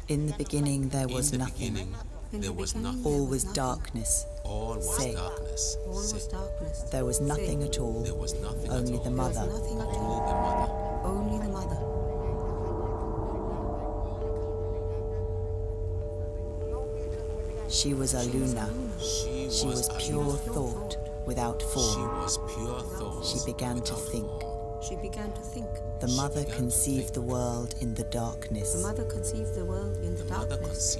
In the beginning there was nothing. All was darkness. Say. There was nothing at all. Only the mother. Only the mother. She was Aluna. She was pure thought without form. She began to think. She began to think. The mother conceived the world in the darkness. The mother conceived the world in the darkness.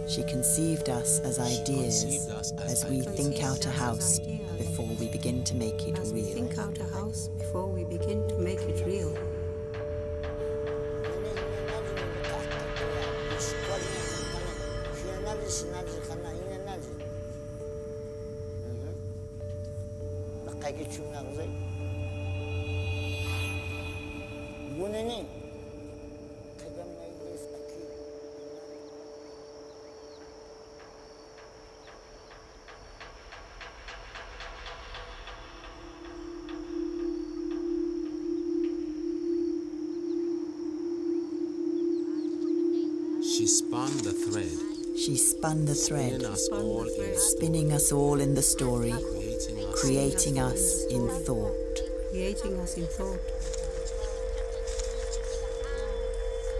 She conceived us as ideas, as we think out a house before we begin to make it As we real. think out a house before we begin to make it real. She spun the thread. She spun the thread, spinning us all in the story, creating us in thought. Creating us in thought.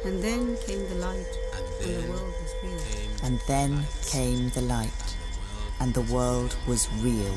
And then came the light, and the world was real. And then came the light, and the world was real.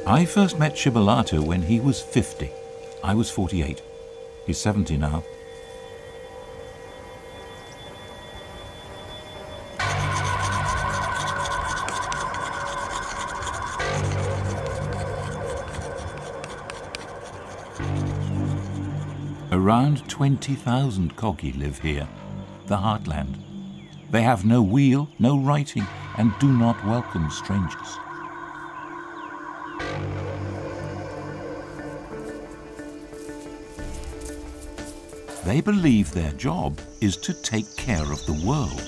I first met Shibalata when he was 50. I was 48. He's 70 now. Around 20,000 Kogi live here, the heartland. They have no wheel, no writing, and do not welcome strangers. They believe their job is to take care of the world.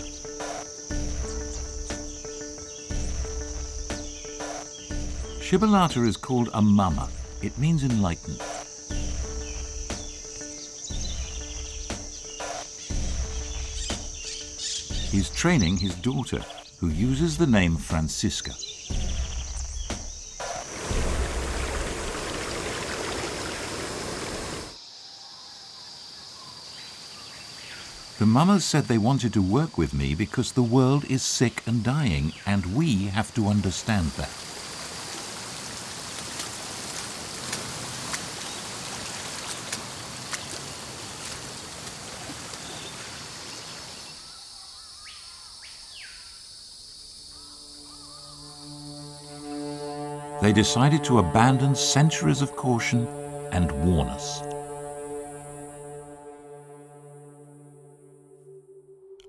Shibalata is called a mama. It means enlightened. He's training his daughter, who uses the name Francisca. The mamas said they wanted to work with me because the world is sick and dying, and we have to understand that. They decided to abandon centuries of caution and warn us.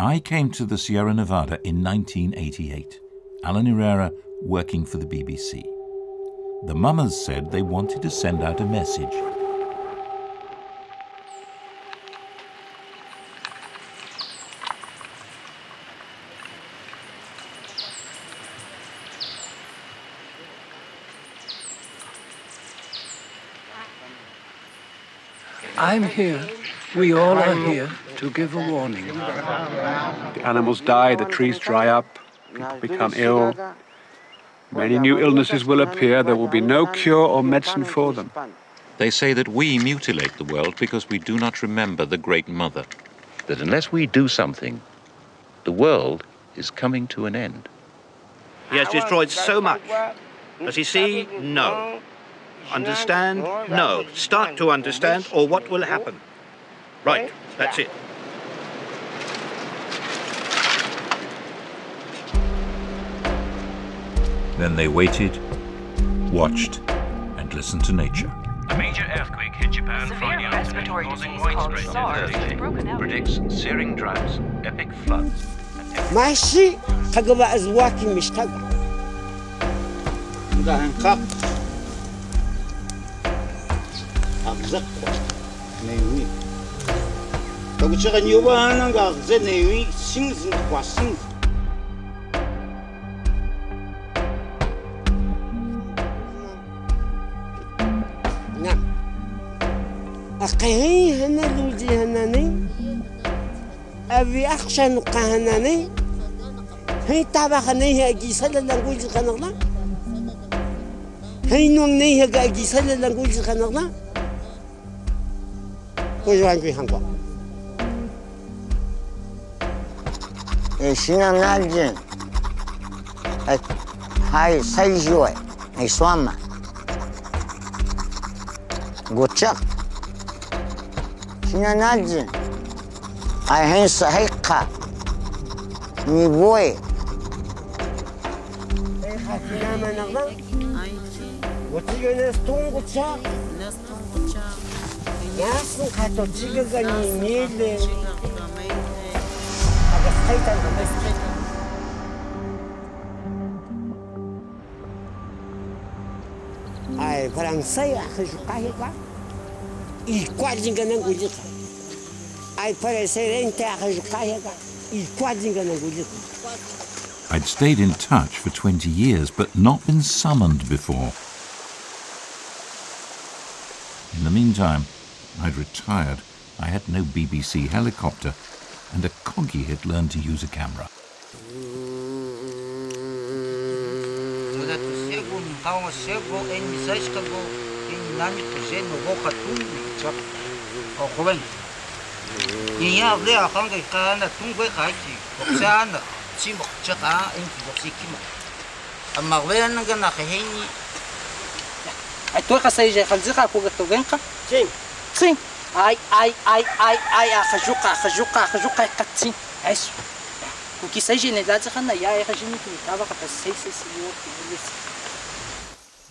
I came to the Sierra Nevada in 1988. Alan Herrera working for the BBC. The Mamas said they wanted to send out a message. I'm here. We all are here to give a warning. The animals die, the trees dry up, people become ill. Many new illnesses will appear. There will be no cure or medicine for them. They say that we mutilate the world because we do not remember the Great Mother. That unless we do something, the world is coming to an end. He has destroyed so much. Does he see? No. Understand? No. Start to understand, or what will happen? Right, that's it. Then they waited, watched, and listened to nature. A major earthquake hit Japan Friday afternoon, causing widespread devastation. Predicts searing droughts, epic floods. ماشي كجبا أزواكي مش كجا. ده هنكق. أغزق. نيوي. لو تشغل يوبا أنا أغزق نيوي سينز واسينز. نعم. أقهي هنا لوزي هناني. أبي أخشى نقهناني هي تابخني هي جيسل لانجويز خنقلا هي نوني هي جيسل لانجويز خنقلا وجوان في هنقوا شنا نالجن هاي سيجوي هاي سواما قوتشق شنا نالجن I هين صحيقة نيبوي خاتنا ما نغلا وتيجي ناس تونغوتشا ناس خاتو تيجي غني ميل هذا سخيتا أي فرنسي أخي شقايقة يقعدين كنا نقولك I'd stayed in touch for 20 years, but not been summoned before. In the meantime, I'd retired. I had no BBC helicopter, and a Kogi had learned to use a camera.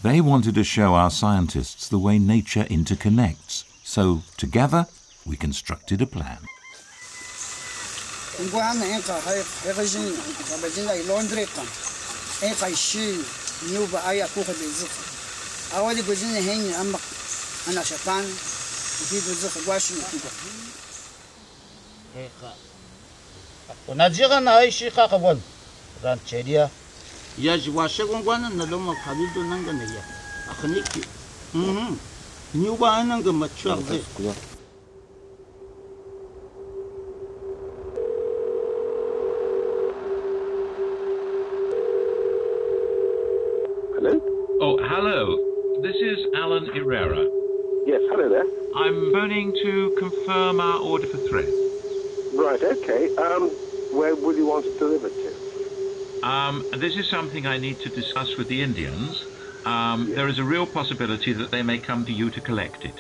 They wanted to show our scientists the way nature interconnects, so together we constructed a plan. Hello? Oh, hello. This is Alan Herrera. Yes, hello there. I'm phoning to confirm our order for thread. Right, okay. Where will you want it delivered to? This is something I need to discuss with the Indians. There is a real possibility that they may come to you to collect it.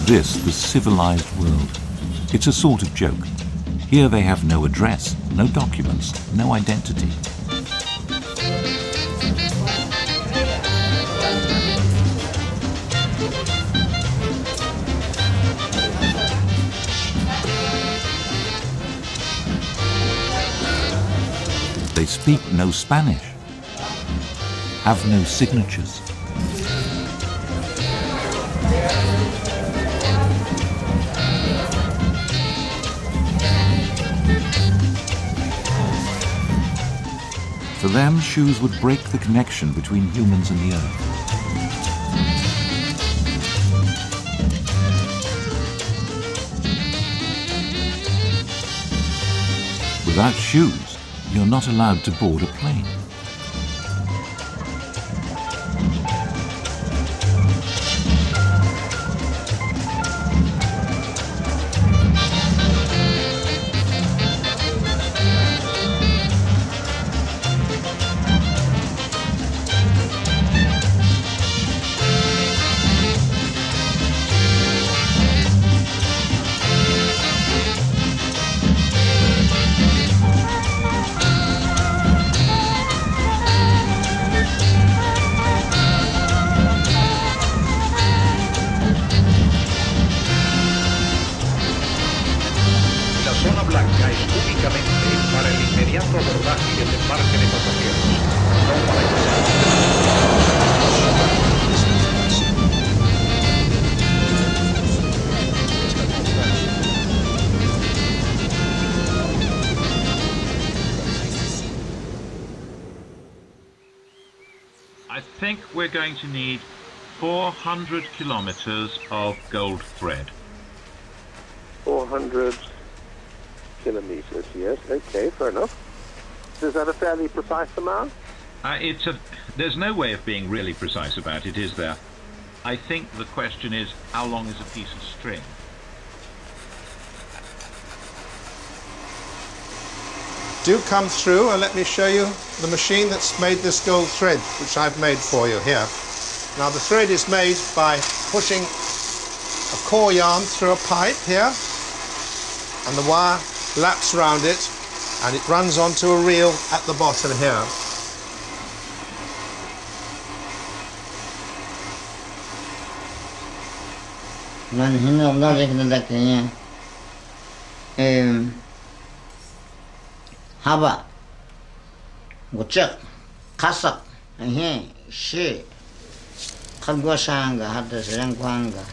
this the civilized world. It's a sort of joke. Here they have no address, no documents, no identity. They speak no Spanish, have no signatures. For them, shoes would break the connection between humans and the earth. Without shoes, you're not allowed to board a plane. I think we're going to need 400 kilometers of gold thread. 400 kilometers, yes, okay, fair enough. Is that a fairly precise amount? There's no way of being really precise about it, is there? I think the question is, how long is a piece of string? Do come through and let me show you the machine that's made this gold thread, which I've made for you here. Now the thread is made by pushing a core yarn through a pipe here, and the wire laps around it, and it runs onto a reel at the bottom here. Haba, Guchak, Kasak, and here, she, Kalguashanga, had the Srankwanga,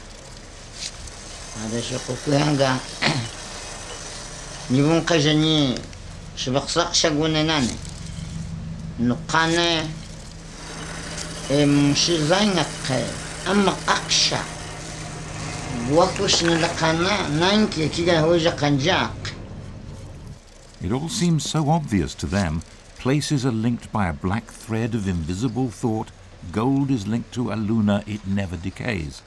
had the Shokuanga, Nivun Kajani, Shibaksak Shagunanani, Nukane, Shizangak, Amma Aksha, Wakush Nilakana, Nanki, Kiga Hoja Kanjak. It all seems so obvious to them. Places are linked by a black thread of invisible thought. Gold is linked to Aluna, it never decays.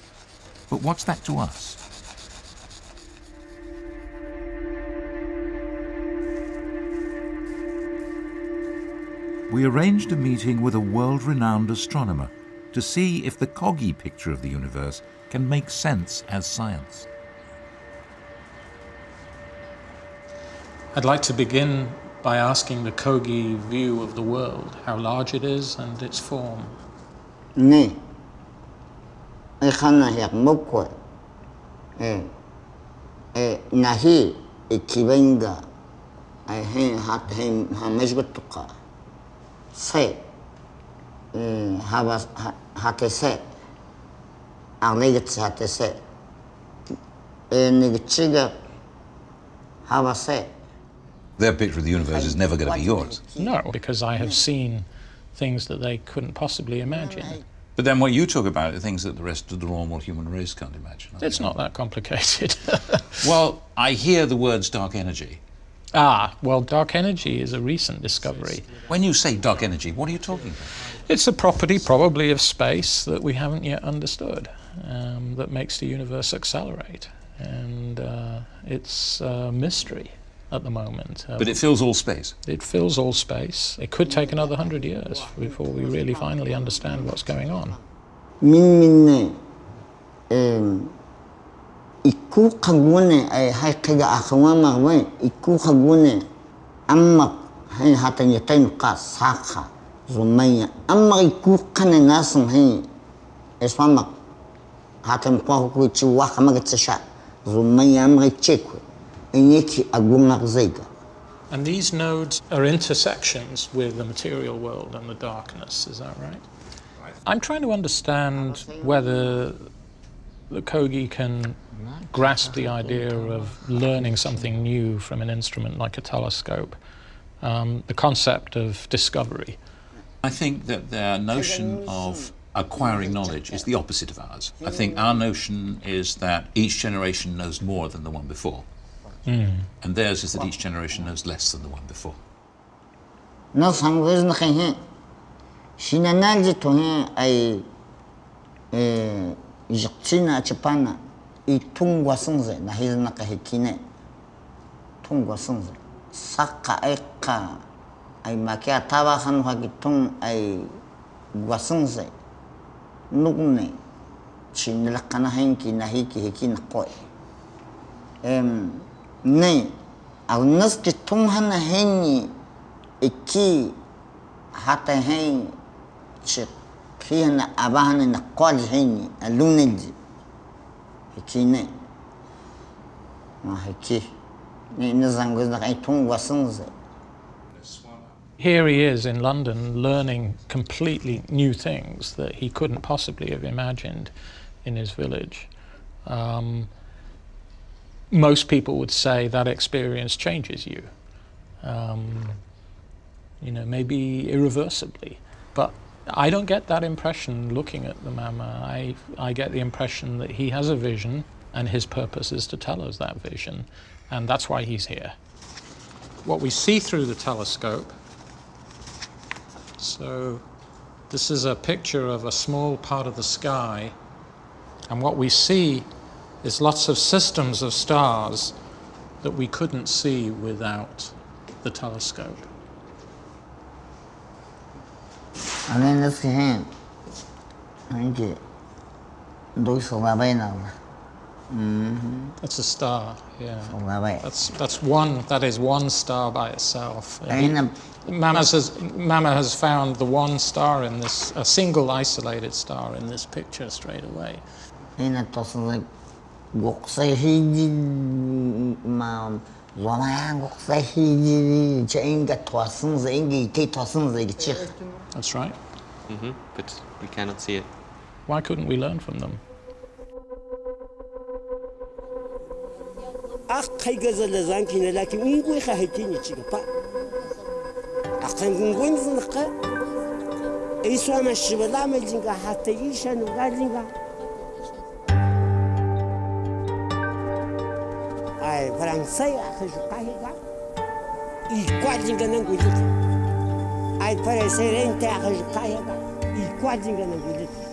But what's that to us? We arranged a meeting with a world-renowned astronomer to see if the Kogi picture of the universe can make sense as science. I'd like to begin by asking the Kogi view of the world, how large it is and its form. Ne, khana yak mokwa, nahi ikibenga, I hat him hameshgutuka, say, havas hatese, arlegets hatese, nigchiga havase. Their picture of the universe is never going to be yours. No, because I have seen things that they couldn't possibly imagine. But then what you talk about are things that the rest of the normal human race can't imagine. It's not that complicated. Well, I hear the words dark energy. Ah, well, dark energy is a recent discovery. When you say dark energy, what are you talking about? It's a property probably of space that we haven't yet understood, that makes the universe accelerate. And it's a mystery at the moment. But it fills all space? It fills all space. It could take another 100 years before we really finally understand what's going on. iku kagune ay hay kaga akawa magwe iku kagune amma hay hatan yatain ka saka rumaya amma iku kana nasan hay esfama hatan kwa ku ci wa kama gatsha rumaya amma cheku enyeki agunga zaiga. And these nodes are intersections with the material world and the darkness, is that right? I'm trying to understand whether the Kogi can grasp the idea of learning something new from an instrument like a telescope, the concept of discovery. I think that their notion of acquiring knowledge is the opposite of ours. I think our notion is that each generation knows more than the one before. And theirs is that each generation knows less than the one before. No sangues na khe shinananji to he ai jiktina chapana I tungwa sungze na hizna ka hekine tungwa sungze saka eka ai makia tawa han hagi tung ai gwasungze nugne chinla kana henki na hiki hekina ko ne au nas ki tung hana heni iki hata hen chi kiyana abahana na qali heni Aluna ji hikine ma hiki ni nizangu na ai tung wasungze. Here he is in London learning completely new things that he couldn't possibly have imagined in his village. Most people would say that experience changes you, you know, maybe irreversibly. But I don't get that impression looking at the Mama. I get the impression that he has a vision and his purpose is to tell us that vision, and that's why he's here. What we see through the telescope, so this is a picture of a small part of the sky, and what we see is lots of systems of stars that we couldn't see without the telescope. And then let's see him. That's a star, yeah. That is one star by itself. Mama has found the one star in this, a single isolated star in this picture straight away. That's right. But we cannot see it. Why couldn't we learn from them? Ai Fransai akhajukahiga ikwadinga nangulita ai parecerente akhajukahiga ikwadinga nangulita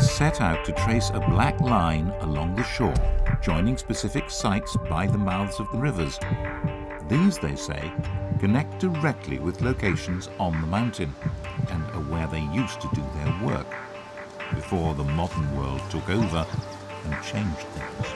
set out to trace a black line along the shore, joining specific sites by the mouths of the rivers. These, they say, connect directly with locations on the mountain and are where they used to do their work, before the modern world took over and changed things.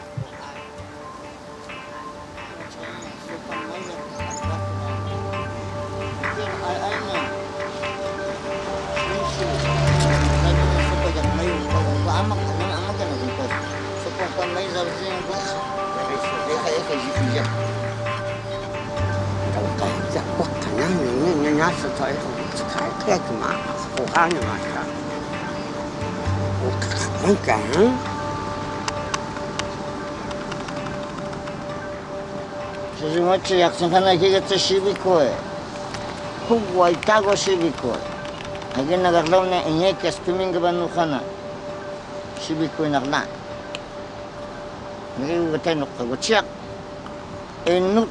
Enut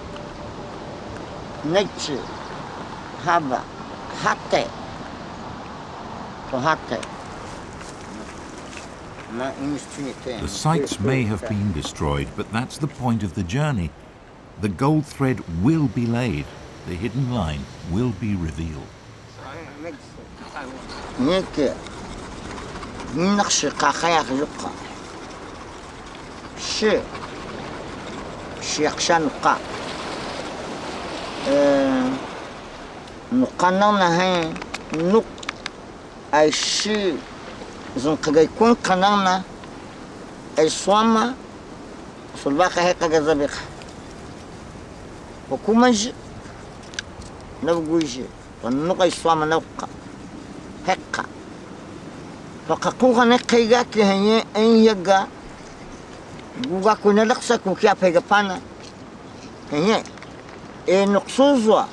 nature have hate to hate. The sites may have been destroyed, but that's the point of the journey. The gold thread will be laid. The hidden line will be revealed. Zunqagaykun kanana ay swama sulbaqa heka gazabika hukumaj nabguji wannuqa swama nabqa heka faqaquqa naqayga kihanye en yaga guga kuna laqsa ku kia pega pana hanye e nuqsuzwa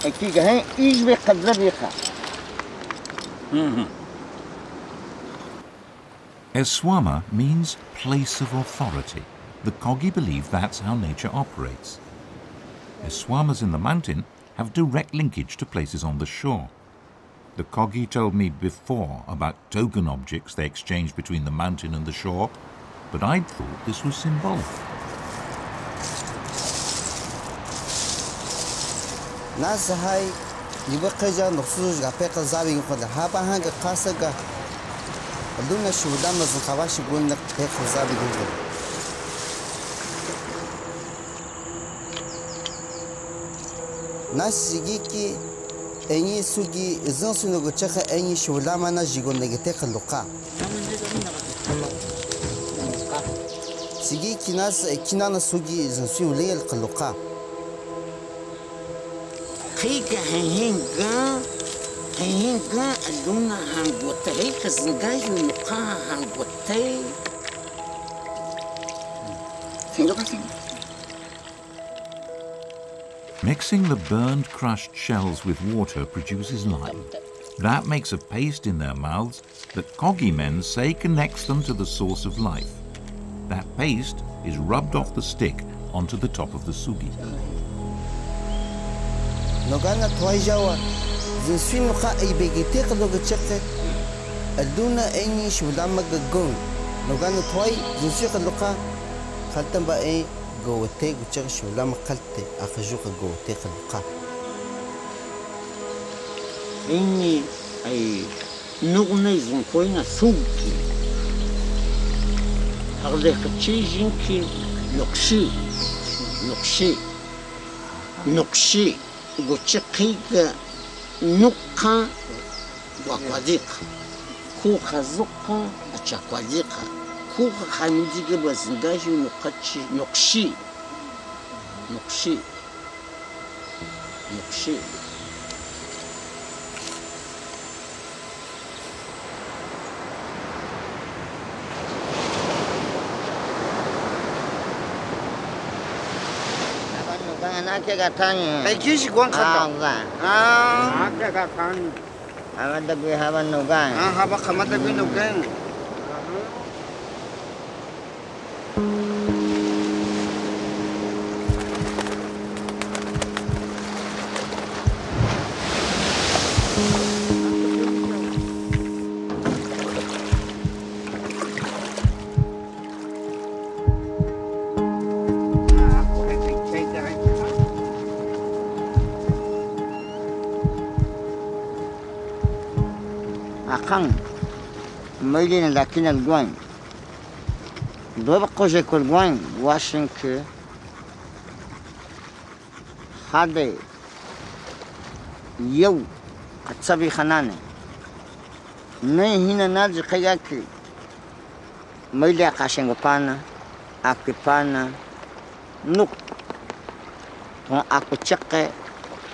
akiga hen ijbi qadzabika Eswama means place of authority. The Kogi believe that's how nature operates. Eswamas in the mountain have direct linkage to places on the shore. The Kogi told me before about token objects they exchanged between the mountain and the shore, but I'd thought this was symbolic. Aluna chiefdom zakawashi gulnak pekh zabi gulgal. Nas sigiki enyi sugi zansuno gochakha enyi chiefdom na jigon negete luqa. Sigiki nas kinana sugi zansu leel luqa. Khiga hinga Hinga Aluna hangotay kasngayo nuqa hangotay. Mixing the burned crushed shells with water produces lime. That makes a paste in their mouths that Kogi men say connects them to the source of life. That paste is rubbed off the stick onto the top of the sugi. Nogana toijawa Zinswin nuqa ay begitek logocheke Aluna enyi chiefdom gagon. Nogana toy zinswin luqa khaltan ba ay gote guchek chiefdom qalte akhajuqa gote luqa. Enyi ay nugne zunkoina sugi. Harde khachijinki nokshi gochekiga Nuqa wakwadika, kuha zuqa achakwadika, kuha khamidiga bazingaji nokshi. Anake gatanya. Ekishi gwankata. Anake gatanya. Hamada gwi haban nugan. Haba khamada gwi nugan. Mailina lakina alguan. Doba koje kolguan Washington. Hade yow katsabi khanane. Ne hina naji khayaki. Maila kashengo pana, akipana, nuk. Ton akuchake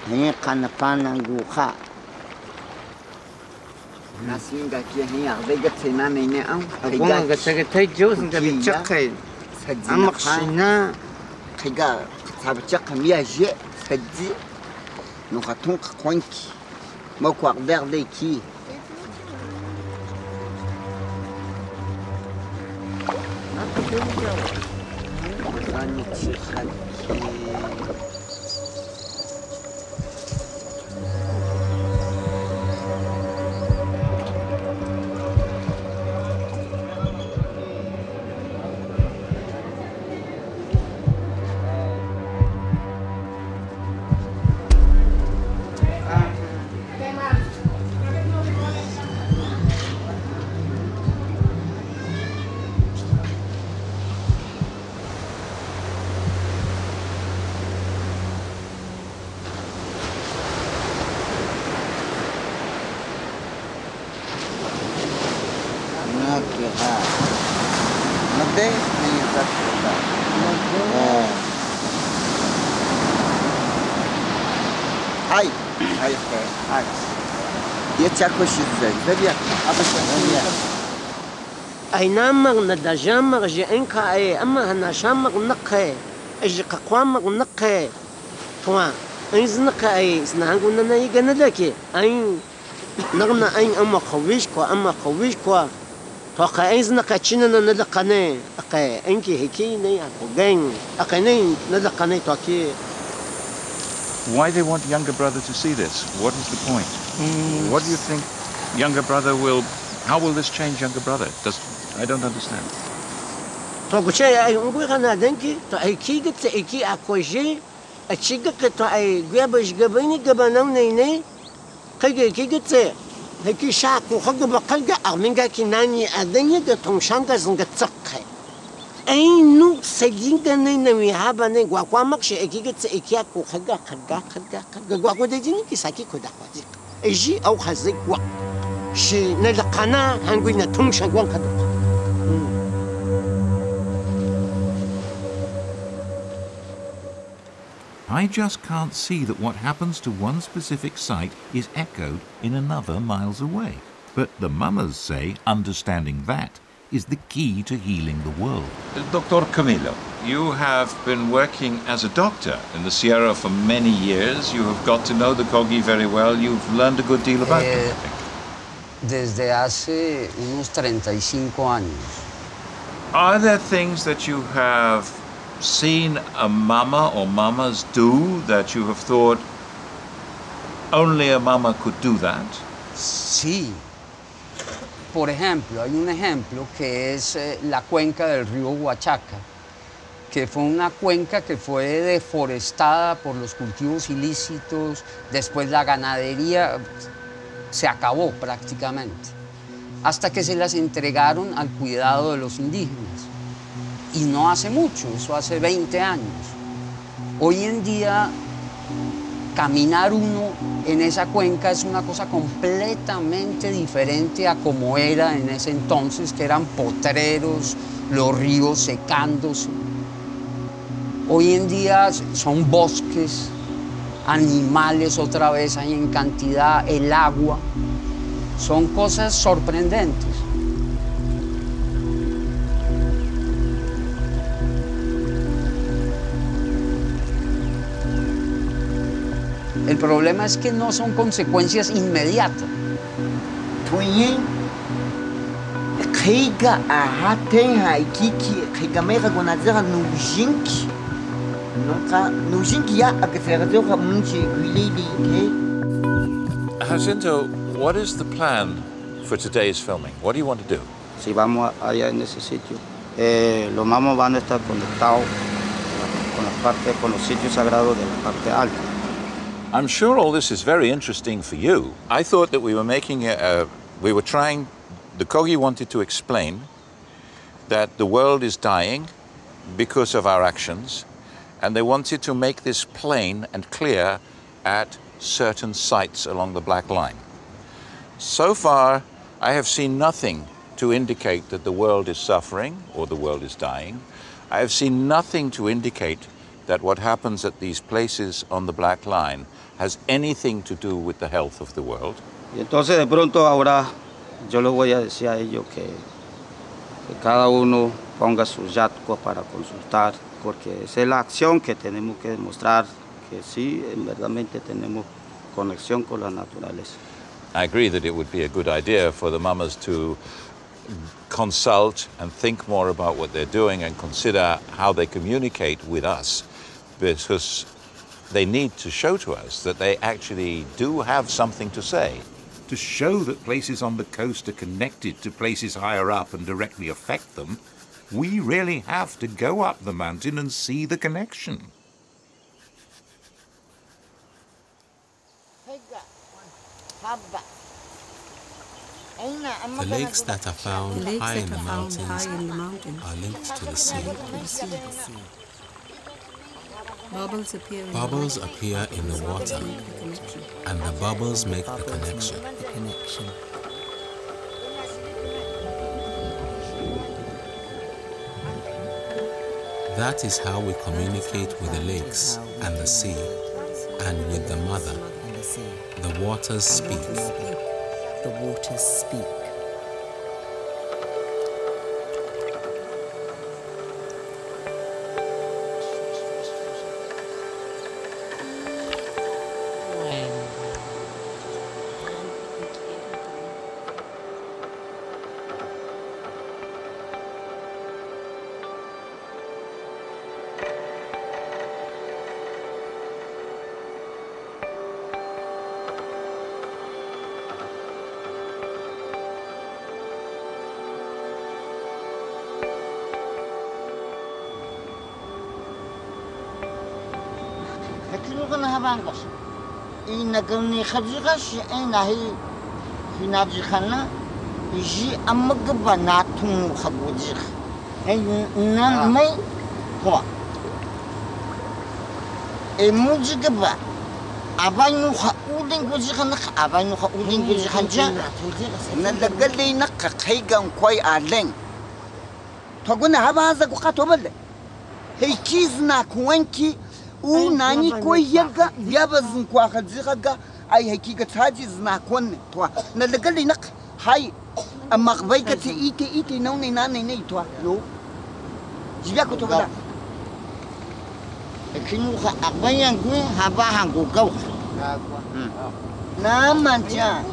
ni kana pana nguha. Nasinga kia hiya vega tsena mene au Agona gachaga tay joz nga bichakay amakhina khiga sabchak miya je saddi no khaton kwanki mako arderde ki أينامك ندجامك جئنك أي أما هناشامك نقه أجي قوامك نقه توا إنزنك أي سنهانقنا نيجنا لك أي نغنا أي أما خويشكوا أما خويشكوا توقع إنزنك تشيننا ندقني أقي إنكي هيكيني أقوغين أقيني ندقني توكي. Why they want younger brother to see this? What is the point? What do you think younger brother will... How will this change younger brother? I don't understand. Ain't seguing the name we have a name, Guaquamax, a gigat, a kiako, Haga, Guaquadini, Kodaquati. A she au has a guac. She never cana, hungry a tongue shall walk. I just can't see that what happens to one specific site is echoed in another miles away. But the mummers say understanding that is the key to healing the world. Dr. Camilo, you have been working as a doctor in the Sierra for many years. You have got to know the Kogi very well. You've learned a good deal about them, I think. Desde hace unos 35 años. Are there things that you have seen a mama or mamas do that you have thought only a mama could do that? Sí. Por ejemplo, hay un ejemplo que es la cuenca del río Huachaca, que fue una cuenca que fue deforestada por los cultivos ilícitos, después la ganadería se acabó prácticamente, hasta que se las entregaron al cuidado de los indígenas. Y no hace mucho, eso hace 20 años. Hoy en día, caminar uno en esa cuenca es una cosa completamente diferente a como era en ese entonces, que eran potreros, los ríos secándose. Hoy en día son bosques, animales otra vez hay en cantidad, el agua. Son cosas sorprendentes. El problema es que no son consecuencias inmediatas. Jacinto, what is the plan for today's filming? What do you want to do? Si vamos allá en ese sitio, los mamos van a estar conectados con los sitios sagrados de la parte alta. I'm sure all this is very interesting for you. I thought that we were making the Kogi wanted to explain that the world is dying because of our actions, and they wanted to make this plain and clear at certain sites along the Black Line. So far, I have seen nothing to indicate that the world is suffering or the world is dying. I have seen nothing to indicate that what happens at these places on the Black Line has anything to do with the health of the world. Y entonces de pronto ahora yo les voy a decir a ellos que cada uno ponga sus yatcos para consultar, porque esa es la acción que tenemos que demostrar que sí, verdaderamente tenemos conexión con la naturaleza. I agree that it would be a good idea for the mamas to consult and think more about what they're doing and consider how they communicate with us, because they need to show to us that they actually do have something to say. To show that places on the coast are connected to places higher up and directly affect them, we really have to go up the mountain and see the connection. The lakes that are found high in the mountains are linked to the sea. Bubbles appear in the water, and the bubbles make the connection. That is how we communicate with the lakes and the sea, and with the mother. The waters speak. The waters speak. Inagani khadjigash enahi hinajikana ji amagbanatun khagwajik nan mai ko emujigba abanu khaudin gujikana abanu khaudin gujikanja nadagali nakka khaygan koy alen toguna habaza kuqatobale heykizna kuwanki nani ko yaga yabazin ko khadjiga ay hakika taji zna konne to na lagali nak hay amma baykati ite nawne nane ne to yo jiga ko to bala kinu kha abayan gu haba hango gaw na manja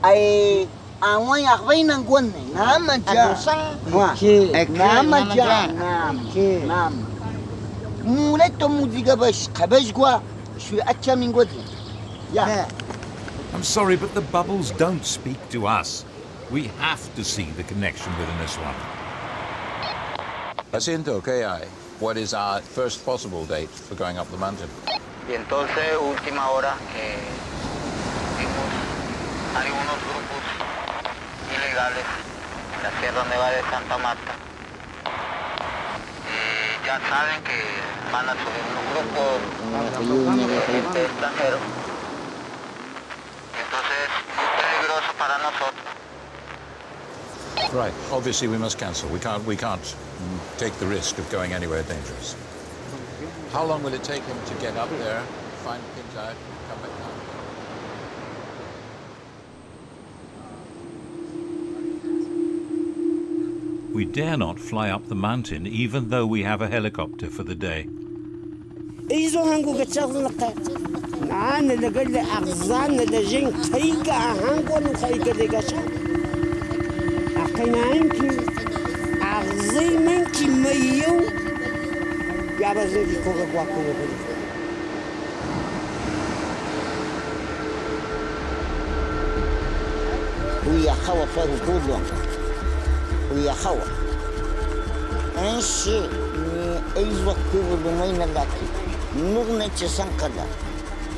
ay awon ya baynan gonne na manja nam I'm sorry, but the bubbles don't speak to us. We have to see the connection with Aniswan. Jacinto, KI, what is our first possible date for going up the mountain? Y entonces, última hora, vimos algunos grupos ilegales en la Sierra Nevada de Santa Marta. Ya saben que van a subir unos grupos de gente extranjero. Entonces es muy peligroso para nosotros. Right. Obviously, we must cancel. We can't take the risk of going anywhere dangerous. How long will it take him to get up there, find things out, and come back down? We dare not fly up the mountain, even though we have a helicopter for the day. ويا خوا انشي ايزو كوبو ماينا لاكي نغنى تسانكدا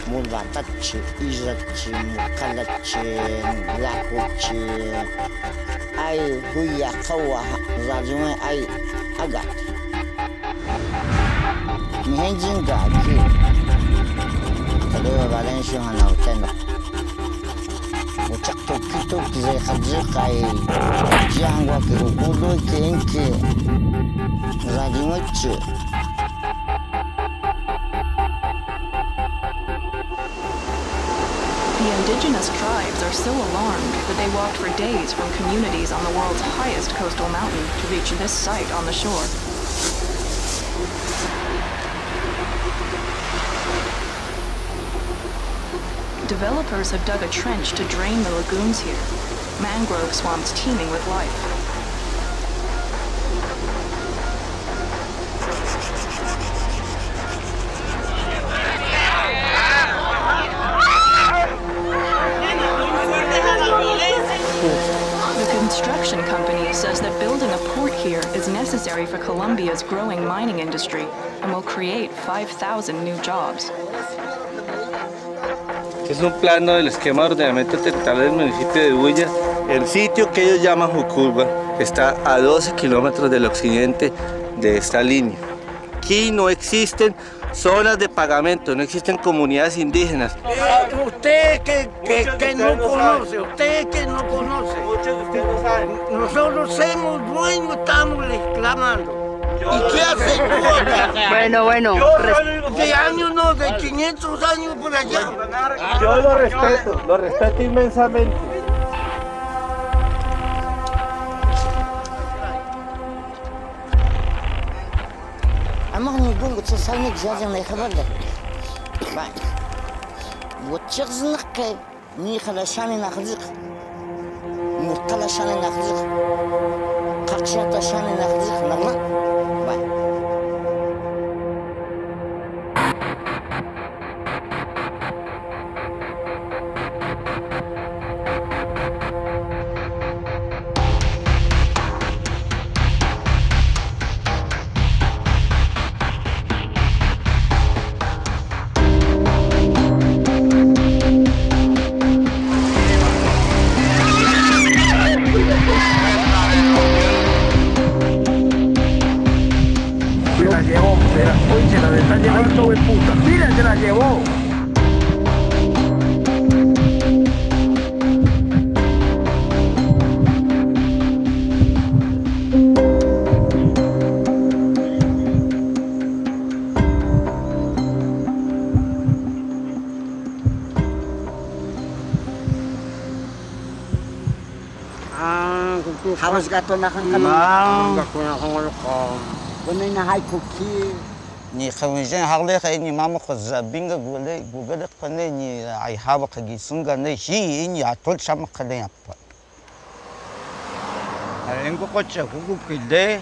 مولاتاتشي ايزاتشي مقالاتشي لاكوتشي اي ويا خوا زاجوين اي اغات مهنجين غاكي تدو بالانشي هانا وتنو وتكتو زي خدزقاي جانغوا كيقولوا كينكي زاديموتشي The indigenous tribes are so alarmed that they walked for days from communities on the world's highest coastal mountain to reach this site on the shore. Developers have dug a trench to drain the lagoons here, mangrove swamps teeming with life. The construction company says that building a port here is necessary for Colombia's growing mining industry and will create 5,000 new jobs. Es un plano del esquema de ordenamiento territorial del municipio de Bulla. El sitio que ellos llaman Jucuba está a 12 kilómetros del occidente de esta línea. Aquí no existen zonas de pagamento, no existen comunidades indígenas. Usted que no conoce, usted que no conoce. Muchos de ustedes no saben. Nosotros somos dueños, estamos reclamando. ¿Y qué hace tú acá? Bueno. De años no, de 500 años por allá. Yo lo respeto inmensamente. أما نقول تصانيك جازم يخبرك بعد وتشغزنك نيخل شاني ناخذك مرتلا شاني ناخذك قرشات شاني ناخذك نغلا بعد Hawas gato na kan kami. Gato na kan wala ka. Wala na hay cookie. Ni khawinjan hagle khay ni mama khazza binga gugale qane ni ay haba khagi sunga ne hi ni atol sham khale appa. Arengo kocha gugu kide.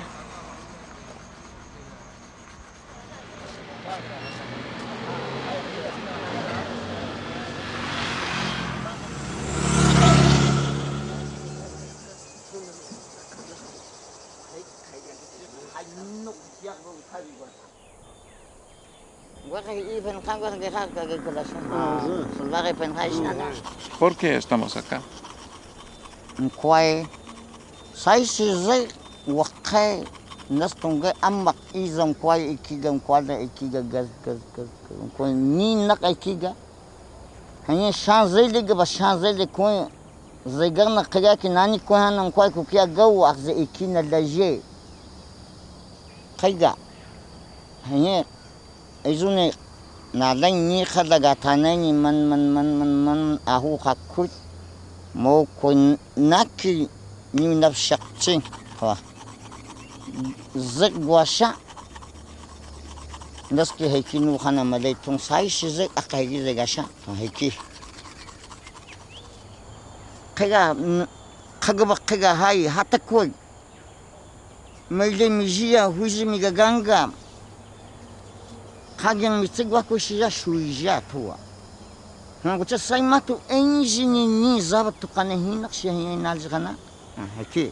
¿Por qué estamos acá? Nalang ni khadagatane ni man ahu khakut mo kun naki ni nafshaqchi ha zagwasha naski hekinu khana malay tung sai shizak akaygi zagasha heki kaga hai hatakoi maile mijia huji migaganga Kagen mitigwa kushia shuija tua. Ngocha sai matu enjini ni zabatu kana hinak shia inalzgana. Haki.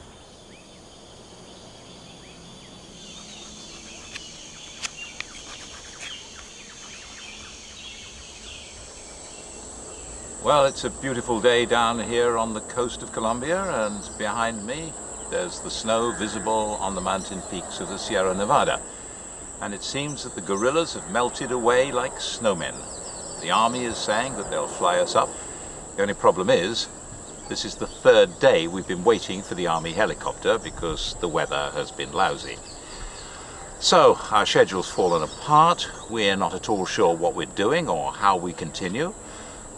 Well, it's a beautiful day down here on the coast of Colombia, and behind me there's the snow visible on the mountain peaks of the Sierra Nevada. And it seems that the guerrillas have melted away like snowmen. The army is saying that they'll fly us up. The only problem is, this is the third day we've been waiting for the army helicopter because the weather has been lousy. So, our schedule's fallen apart. We're not at all sure what we're doing or how we continue.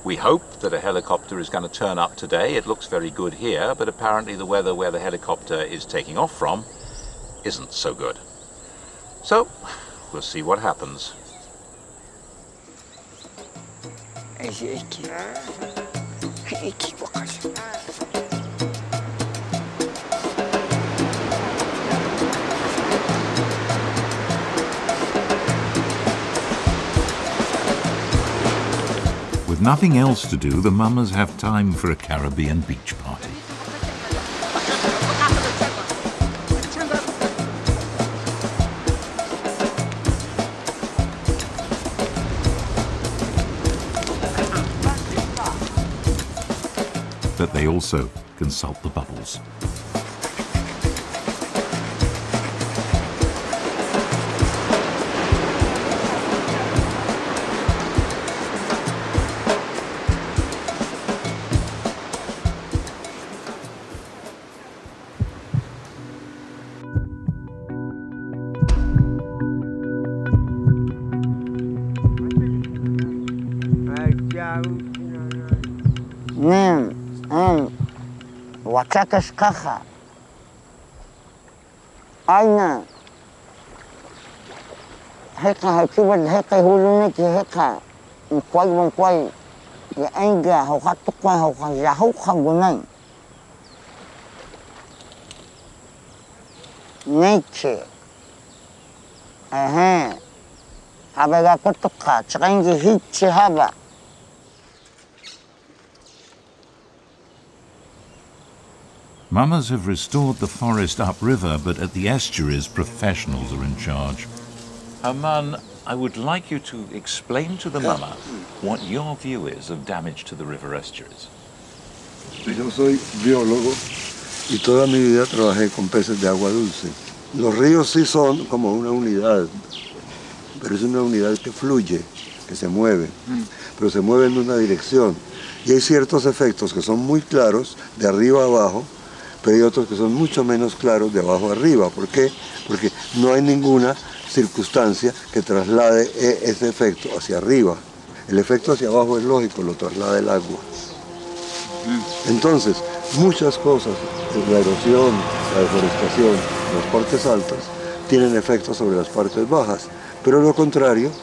We hope that a helicopter is going to turn up today. It looks very good here, but apparently the weather where the helicopter is taking off from isn't so good. So, we'll see what happens. nothing else to do, the mamas have time for a Caribbean beach party. But they also consult the bubbles. Wachakas kaha. Aina. Heka hakiwad heka hulunik heka. Mkwai. Ya enga haukatukwa haukajahuka gunay. Nature. Habaga kutuka. Tsakangi hitchi haba. Mamas have restored the forest upriver, but at the estuaries, professionals are in charge. Aman, I would like you to explain to the mama what your view is of damage to the river estuaries. Yo soy biólogo y toda mi vida trabajé con peces de agua dulce. Los ríos sí son como una unidad, pero es una unidad que fluye, que se mueve, pero se mueve en una dirección. Y hay ciertos efectos que son muy claros, de arriba a abajo, pero hay otros que son mucho menos claros de abajo a arriba. ¿Por qué? Porque no hay ninguna circunstancia que traslade ese efecto hacia arriba. El efecto hacia abajo es lógico, lo traslada el agua. Entonces, muchas cosas, la erosión, la deforestación, las partes altas, tienen efectos sobre las partes bajas, pero lo contrario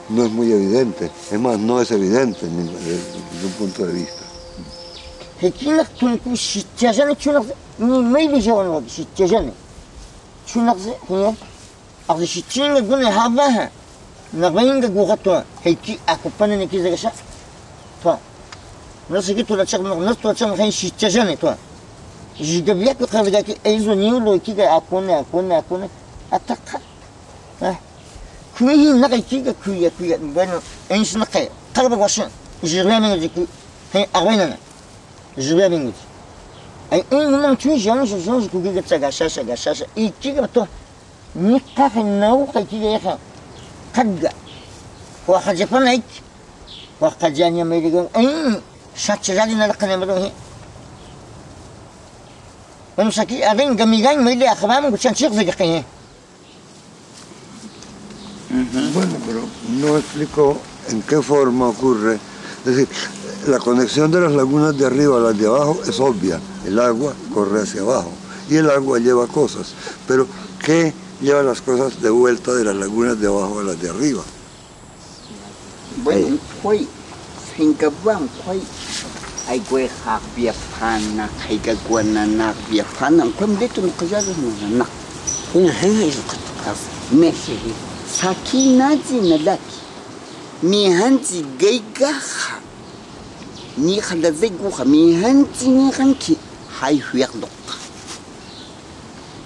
no es muy evidente. Es más, no es evidente desde un punto de vista. هيكيلك تنكو شتيجاني تشونك ما يبيجون شتيجاني تشونك هي أخذ شتيجاني قلنا هذاها نغينك جوغتوا هيكي أكوبانا نكيز رشا توا ناس كي تولا تشغل ناس تولا تشغل هين شتيجاني توا جيجابيك وخافداك أيزو نيولو كيجا أكونا أتاكا كويه نقي كيجا كويه بينو إنش نقي قرب واشن جيراني نجيكو هين أغويننا Je vais avec nous. Et un moment tu es jeune, je coupe que ça gâche. Et qui va toi? Ni pas non, qui est là. Kaga. Wa japonaik. Wa kajanya american. Chaque jali na la caméra. Vamos aqui, alguém gamigan, me le acabamos con chanchir de que. Bueno, pero no explicó en qué forma ocurre. Es decir, la conexión de las lagunas de arriba a las de abajo es obvia. El agua corre hacia abajo y el agua lleva cosas. Pero, ¿qué lleva las cosas de vuelta de las lagunas de abajo a las de arriba? Bueno, hoy, sin que van, hoy, hay que había pana, hay que guanana, había pana, como de tu no callas no. Una gente es que Messi, Sakina Zinalaki, mi hanzi geigaha. Ni khada zeguha mi hanzi ni ranki hay huyardok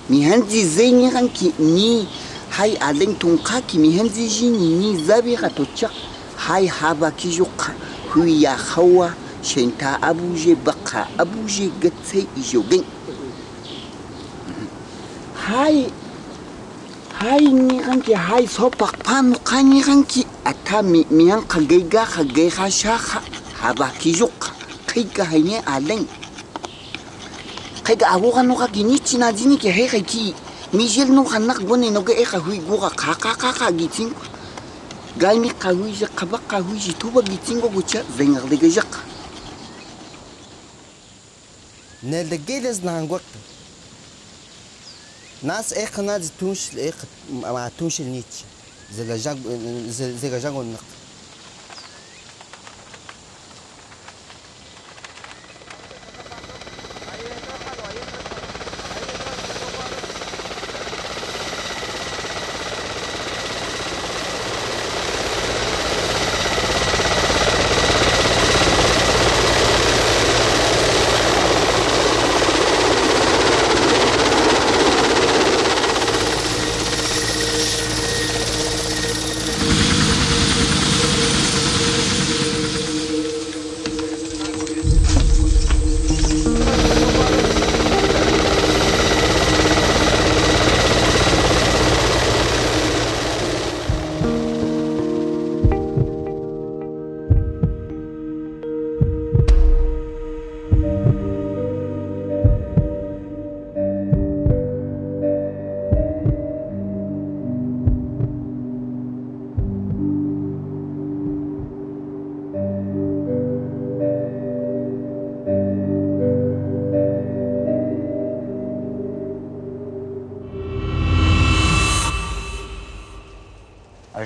mi hanzi zeni ranki ni hay alen tunkaki mi hanzi jini ni zabi khatocha hay haba kijuka huya khawa shenta abuje baka abuje gatsai ijogen hay ni ranki hay sopak panu kani ranki atami mi han khageiga shakha haba kijuk kaiga haine alen kaiga abuga no ka ginichi na dini ke he ki mijel no hanak bone no ge eka hui guga ka gitin gaimi ka hui je kabaka hui ji tuba gitin go gucha vengar de gejak ne de geles na ngok nas ekna de tunsh ek ma tunsh nich zega jag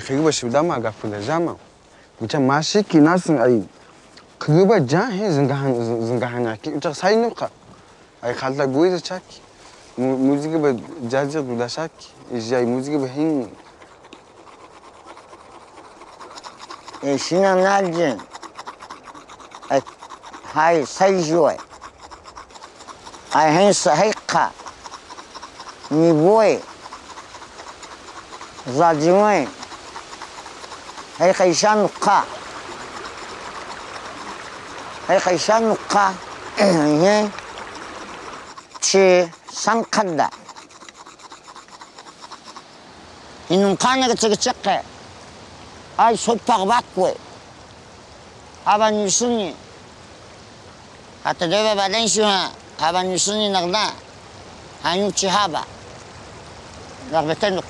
그거 싶다마 가풀 자마 무참 마시키 나슨 아이 그거 자해 증가하나 저 사이누카 아이 칼다 고이자 차키 무지개 바 자자 불다샤키 이제 무지개 바힌 신앙날진 하이 사이주에 아이 hensa 해카 니보에 자지모에 해카 이샤누카 해카 이샤누카 예 치 상칸다 이놈 칸에가 저기 짝해 아이 소파가 받고 아반 유순이 아따 내가 받은 시와 아반 유순이 나그나 한육지 하바 나그베테누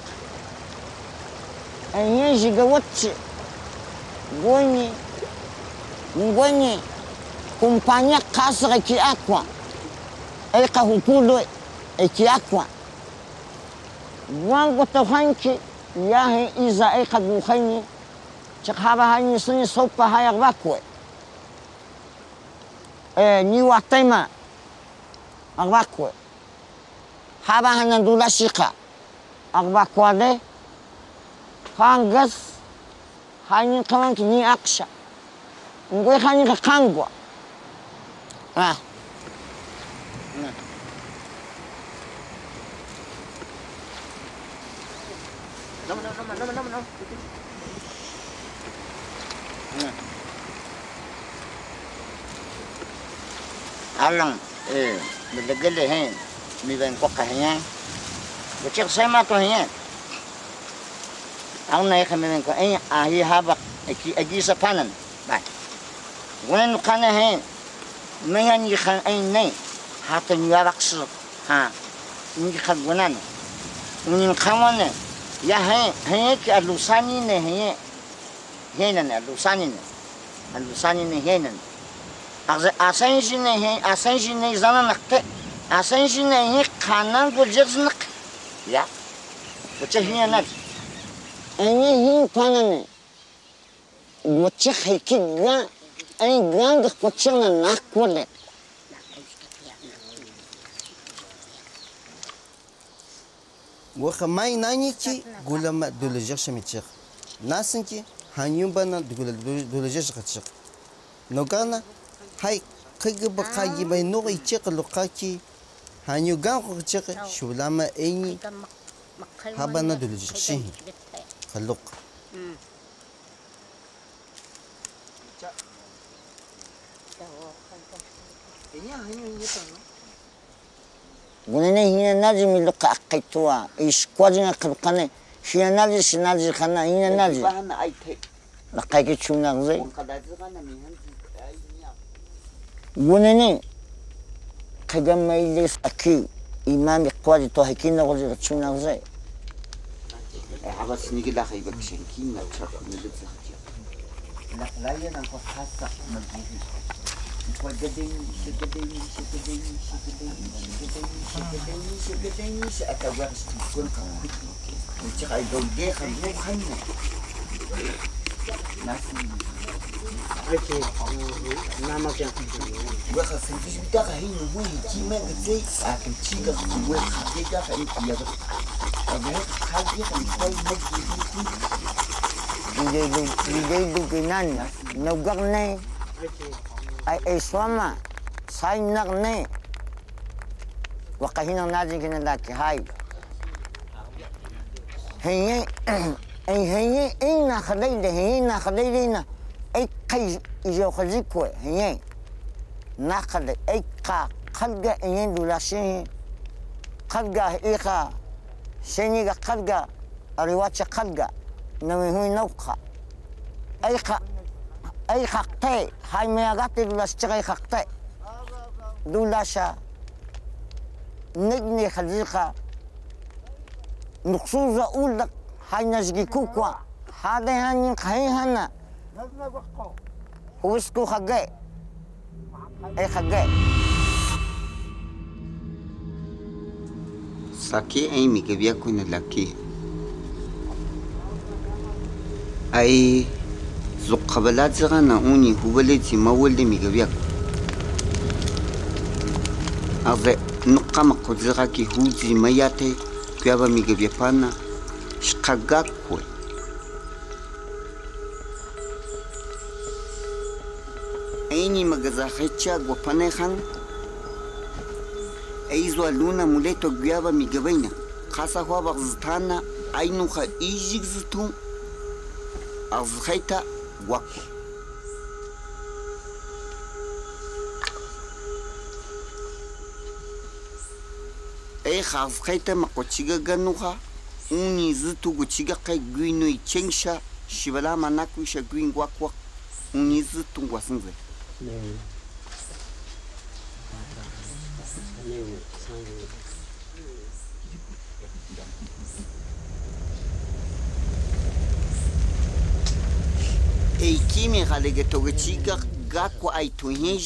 아니 지가 왔지 고니 컴파니아 카스가 키아과 에카 후쿠도 에키아과 왕고토 한키 야해 이자 에카 부하니 착하바 하니 순이 소파 하약 바쿠에 니와 테마 악바쿠에 하바 하는 둘라시카 악바쿠아데 한가스 하니 카만키 니 악샤 ngoy ha니 kakangwa No. Alang, bilagili hen, miben ko kahiyan. Bukik sama to hiyan. Ang naik miben ko, ahi habak, agi sa panan. Ba. Gunan kana hen, mayan yikan nay, hatan yaraksu, ha, hindi kagunan. Unin kawane, ya hen ki alusani ne henan alusani ne henan. Asenjine zananakte, asenjine kanan gulceznak. Ya, bocah hianat. Ini hin kanan. Bocah hikiga, ini gang bocah nak boleh. وخماي نانيكي قول ما دولجش متشق ناسنكي هانيوم بنا دولجش قتشق نوغانا هاي قيق بقاي بينو يتشق لقاكي هانيو غان قتشق شو لما اني هبنا دولجش خلوق Gunene hina nazi miluka akaitua iskwajina kabkane hina nazi sinazi kana hina nazi lakai ke chuna gze gunene kagama ilis aki imam ikwaji to hakina gze chuna gze abas nigi la khayba kishenkina chak nigi la khaya nan ko khassa nagi وجدين شكدين أتوقع تكون كم وتشي يدوجي خلو خلنا ناسي أوكي نعم كم وخا سنتيش بتاعها هي نقول كي ما قصي لكن شيء كقوة خفيفة فإنت يا بس أبغى خليه خليه يجيدو كنان نوقعنا ay swama sai nagne wakahina naji kina daki hai heye ina khaleide heyna khaleidina ay kai ijo khazikwe heye nakhale ay ka khalga yen dulashi khalga ikha sheniga khalga ariwacha khalga nawi hui nauqa ay khaqte hay mayagate dulas chagay khaqte dulasha nigni khazika nuqsuza ulak hay nazgi kukwa hade hanin khayhana huisku khagay ay khagay Saki Amy que via con el aquí. Ai zukabala zana uni hubeleti mawelde migabiak. Ave nukama koziraki huzi mayate kuyaba migabiapana shkagakwe. Aini magazahecha guapanehan. Aizu Aluna muleto kuyaba migabaina. Kasa huwa zitana ainuha ijik zitu. Azhaita wako. Azhaita makochiga ganuha. Uni zitu guchiga kai guino ichengsha. Shibala manaku isha guin wako. Uni zitu ngwasanze. Eikimi halige togechiga gakwa aituhin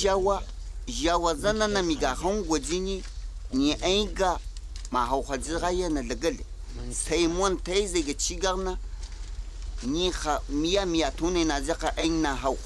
jawa zana na migahon gwajini ni aiga ma hauhajiraya na lagale sai mon taize ga cigarna ni ha miya tune na zaka aina hau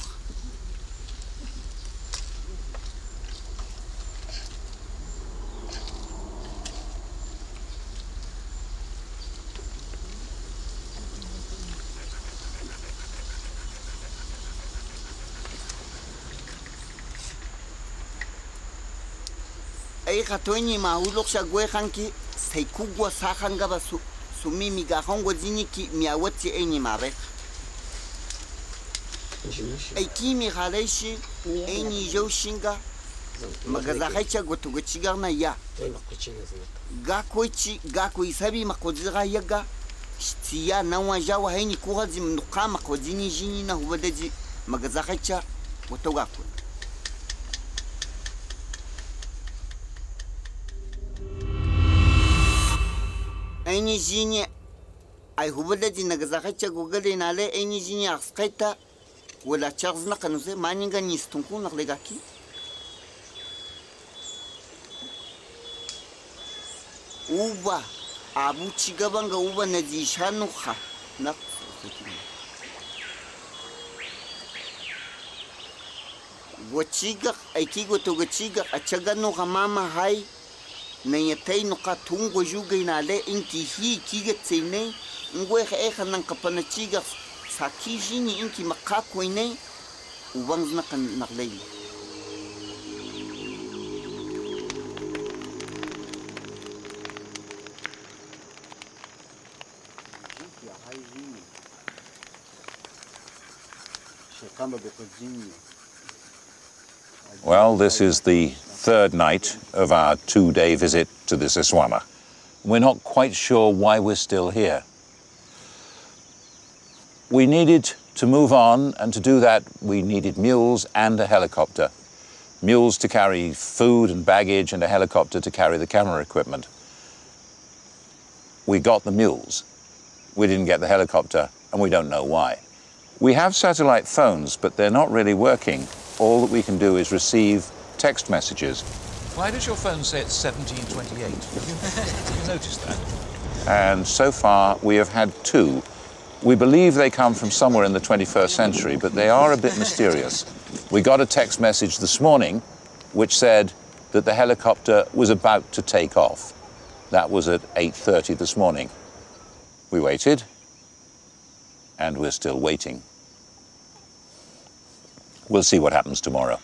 ai khatoni ma ulok shagwe khanki sai kugwa sa khanga ba su mimi ga hango jiniki miyawati ai mare ai kimi halaishi ai ni joshinga magaza haicha goto gochiga na ya ga ko isabi makodira yaga tiya nawa jawa haini ko hazi mnukama ko jini jini na hubadaji magaza haicha goto ga ko aini jini ai hubadaji nagaza haicha gogale na le aini jini askaita wala charles na kanuse maninga ni stunku na legaki uba abu cigabanga uba na jishanu ha na gochiga aiki goto gochiga a cagano ha mama hai na yatai no ka tungo juga ina le inki hi kiga tsine ngwe ha nan kapana ciga saki jini inki makako ne uban na kan naglai Well, this is the third night of our 2-day visit to the Siswama. We're not quite sure why we're still here. We needed to move on, and to do that we needed mules and a helicopter. Mules to carry food and baggage, and a helicopter to carry the camera equipment. We got the mules. We didn't get the helicopter, and we don't know why. We have satellite phones, but they're not really working. All that we can do is receive text messages. Why does your phone say it's 1728? Did you notice that? And so far, we have had 2. We believe they come from somewhere in the 21st century, but they are a bit mysterious. We got a text message this morning which said that the helicopter was about to take off. That was at 8:30 this morning. We waited, and we're still waiting. We'll see what happens tomorrow.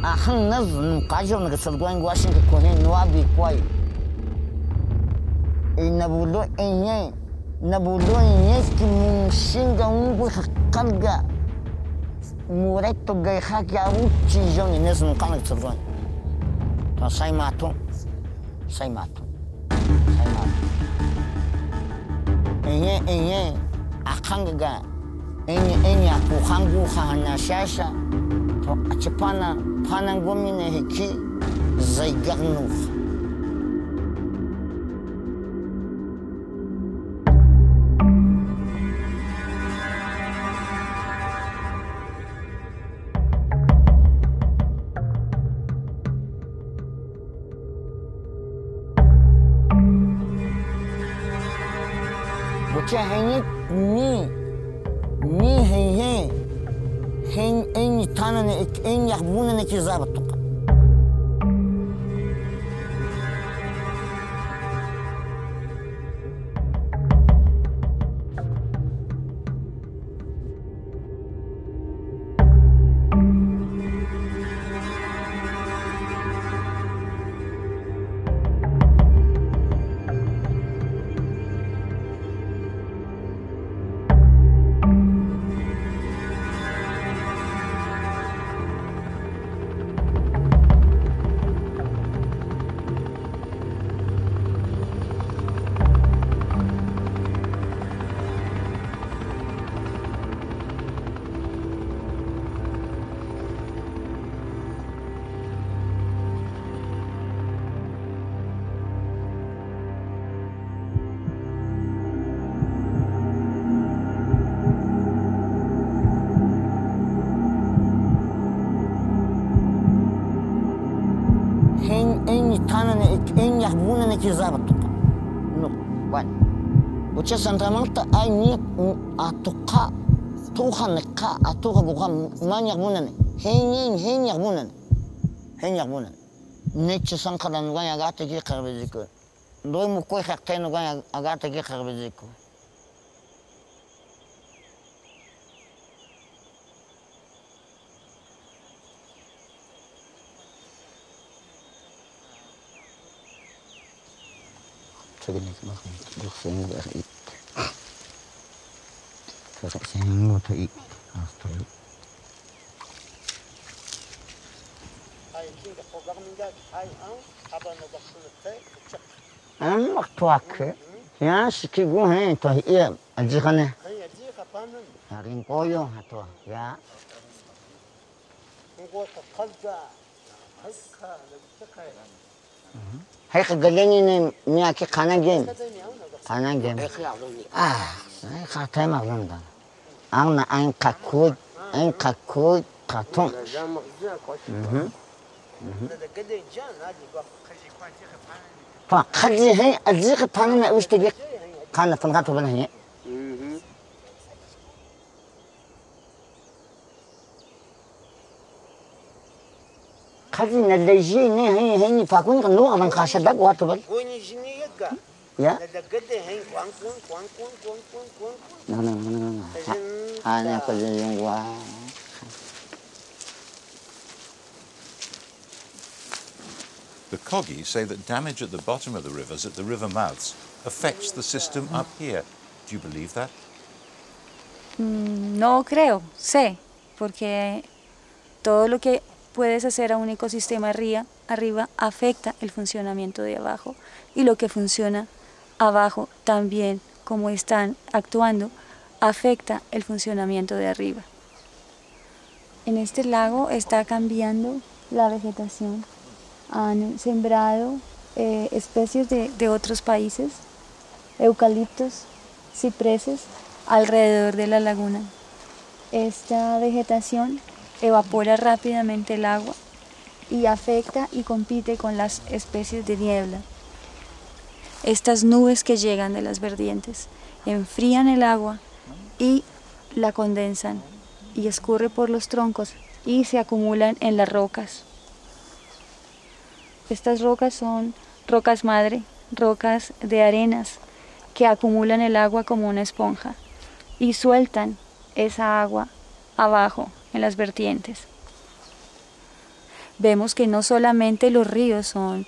Ahang nazun kajo nagasalguan guashin ka kohen nuabi kwai. Nabulo enye ki mungshinga ungu kalga mureto gaiha ki aruchi joni nesno kanak tsurgon. Ta sai matu. Enye akanga enye akuhangu hana shasha. To achipana panangomine hiki zaigarnu. Hanyit mi hen en tanane en yahbuna ne kizabatuk. En yahbuna ne kizabatuk. No, bueno. Uche Santa Marta ay ni atuqa tuhanqa atuqa buqa man yahbuna ne. Hen yahbuna. Neche sankara no ganya gata ki kharbeziko. Doi mu koi khakte no ganya agata ki kharbeziko. Segenik machen, durchsehen wir it. Versetzen wir it. After. Maktuak. Ya sikigu he to iya ajikane. Harin koyo hato ya. Hay kagani ne miyaki kana game. Ay khatay maglanda. Ana ein kakut katon. Fa khadi hay ajik panna ushtagi kana fangato bana he. خذي ندجيني هني فاكون قنوع من خاشة دق واتبل. يا. No. أنا كل يوم The Kogi say that damage at the bottom of the rivers, at the river mouths, affects the system up here. Do you believe that? No creo, sé, porque todo lo que puedes hacer a un ecosistema arriba afecta el funcionamiento de abajo, y lo que funciona abajo también, como están actuando, afecta el funcionamiento de arriba. En este lago está cambiando la vegetación. Han sembrado especies de otros países, eucaliptos, cipreses, alrededor de la laguna. Esta vegetación evapora rápidamente el agua y afecta y compite con las especies de niebla. Estas nubes que llegan de las vertientes enfrían el agua y la condensan y escurre por los troncos y se acumulan en las rocas. Estas rocas son rocas madre, rocas de arenas que acumulan el agua como una esponja y sueltan esa agua abajo en las vertientes. Vemos que no solamente los ríos son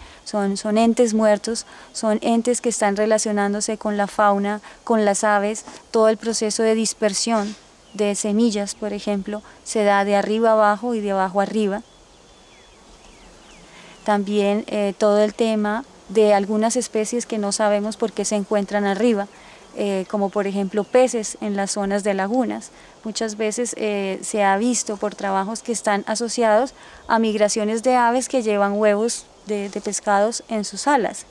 entes muertos, son entes que están relacionándose con la fauna, con las aves, todo el proceso de dispersión de semillas, por ejemplo, se da de arriba abajo y de abajo arriba. También todo el tema de algunas especies que no sabemos por qué se encuentran arriba, como por ejemplo peces en las zonas de lagunas. Muchas veces se ha visto por trabajos que están asociados a migraciones de aves que llevan huevos de pescados en sus alas.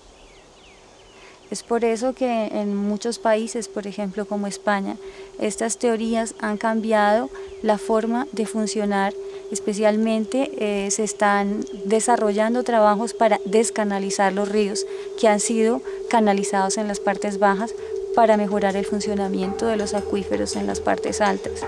Es por eso que en muchos países, por ejemplo como España, estas teorías han cambiado la forma de funcionar. Especialmente se están desarrollando trabajos para descanalizar los ríos que han sido canalizados en las partes bajas para mejorar el funcionamiento de los acuíferos en las partes altas.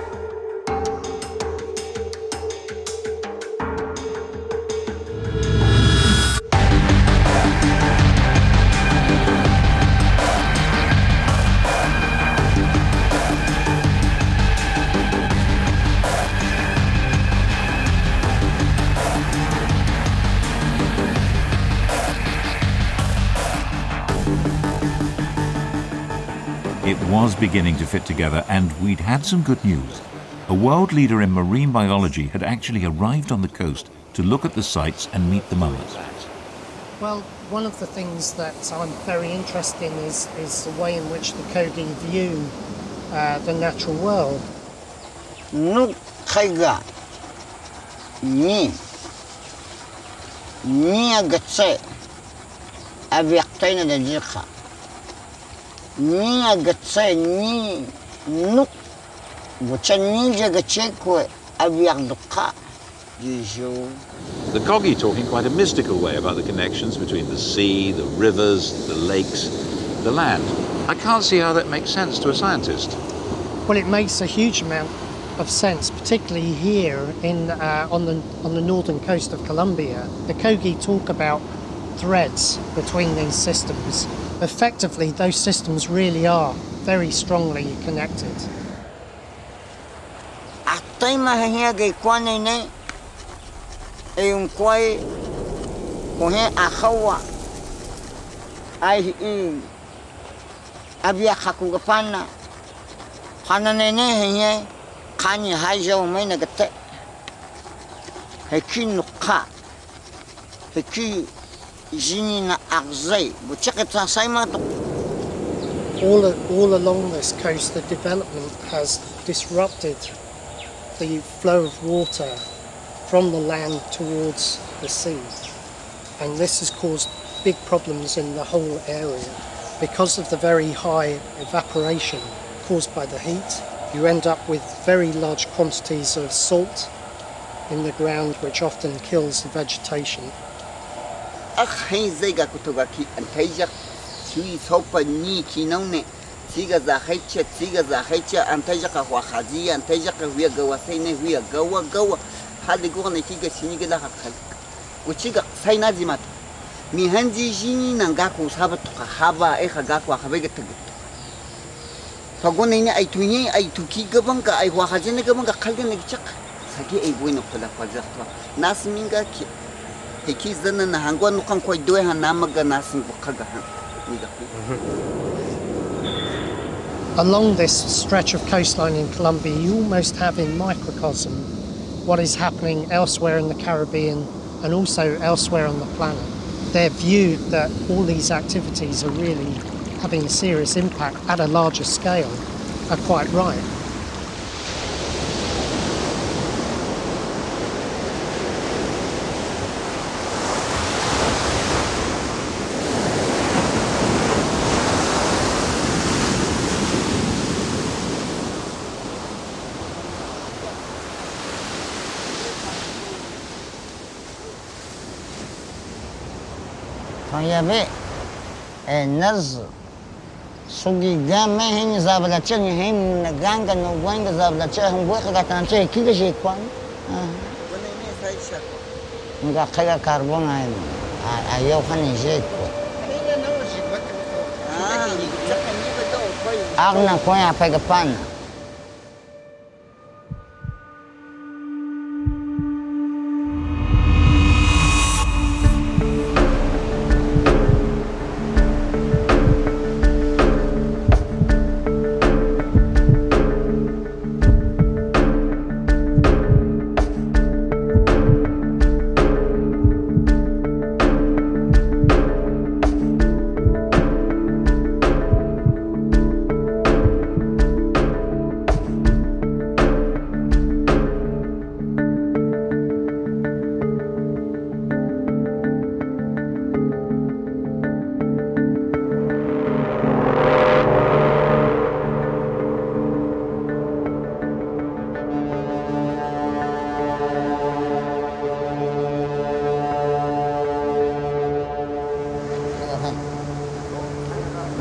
It was beginning to fit together, and we'd had some good news. A world leader in marine biology had actually arrived on the coast to look at the sites and meet the mummers. Well, one of the things that I'm very interested in is the way in which the Kogi view the natural world. Nuk kaiga ni agatse aviaktaina da jika. Ni agatse ni nuk wacha ni jagache ko aviakduka. The Kogi talk in quite a mystical way about the connections between the sea, the rivers, the lakes, the land. I can't see how that makes sense to a scientist. Well, it makes a huge amount of sense, particularly here on the northern coast of Colombia. The Kogi talk about threads between these systems. Effectively, those systems really are very strongly connected. Un quay cohe ahawa ai abia khakugapana hananene he khani hajo maina gate hekin kha heki jinina agzai buchakata saima. All along this coast, the development has disrupted the flow of water from the land towards the sea, and this has caused big problems in the whole area. Because of the very high evaporation caused by the heat, you end up with very large quantities of salt in the ground, which often kills the vegetation. Uchiga saina zimat mi hanji jini nangaku sabat haba gaku habega pagone ni ai tunyi ai tuki gaban ka ai wahajene gaban ka kalgan chak sagi ai bueno kala kwazatwa nas minga ki heki zanna na hangwa no kan koy doy han namaga nasin ko kaga han. Along this stretch of coastline in Colombia, you almost have in microcosm what is happening elsewhere in the Caribbean and also elsewhere on the planet. They're viewed that all these activities are really having a serious impact at a larger scale, are quite right. Yabe naz sugi game hin zabla chen hin ganga no wanga zabla chen hun boka gatan che kiga je kwan nga khaga carbon ayo khani je ko agna ko ya pega pan.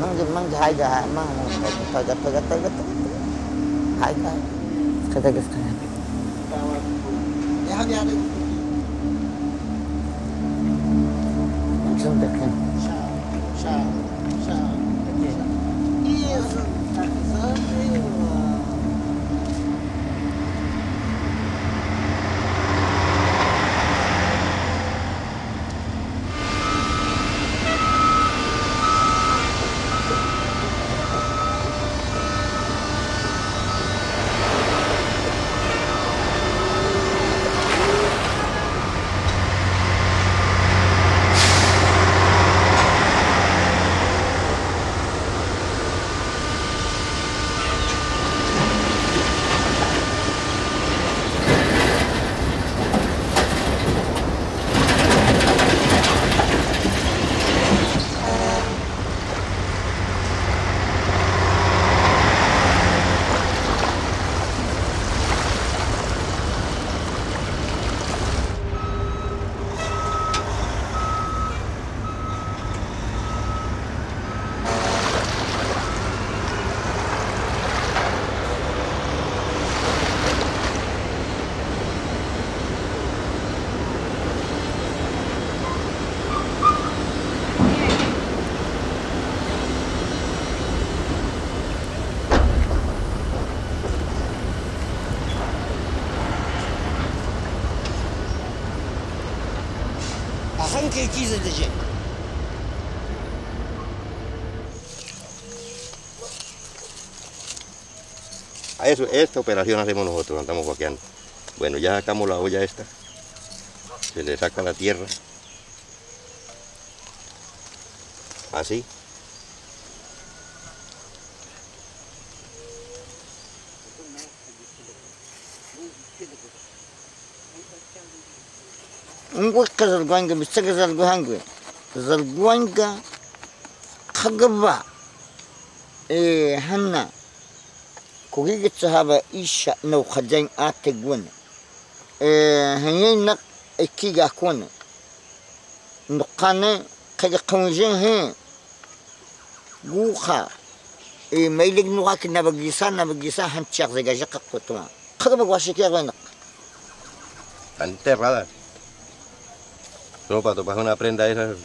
mang hai ga mang taga hai ga kada gas kana ya hadi hadi zum dakan sha hankali zai da je A eso, esta operación hacemos nosotros, andamos vaqueando. Bueno, ya sacamos la olla esta, se le saca la tierra, así. Un hueca zalguanga, bisaga zalguanga, zalguanga kagaba, hanna, Kogi sahaba isha no khadang ate gwen, hanyenak ekiga kwan, nukane kaga kawnjen he, guha, mailig nuak nabagisa hanchak zagaja kakotwa, kagaba washikia gwenak. Están enterradas. No, para topar una prenda de esas,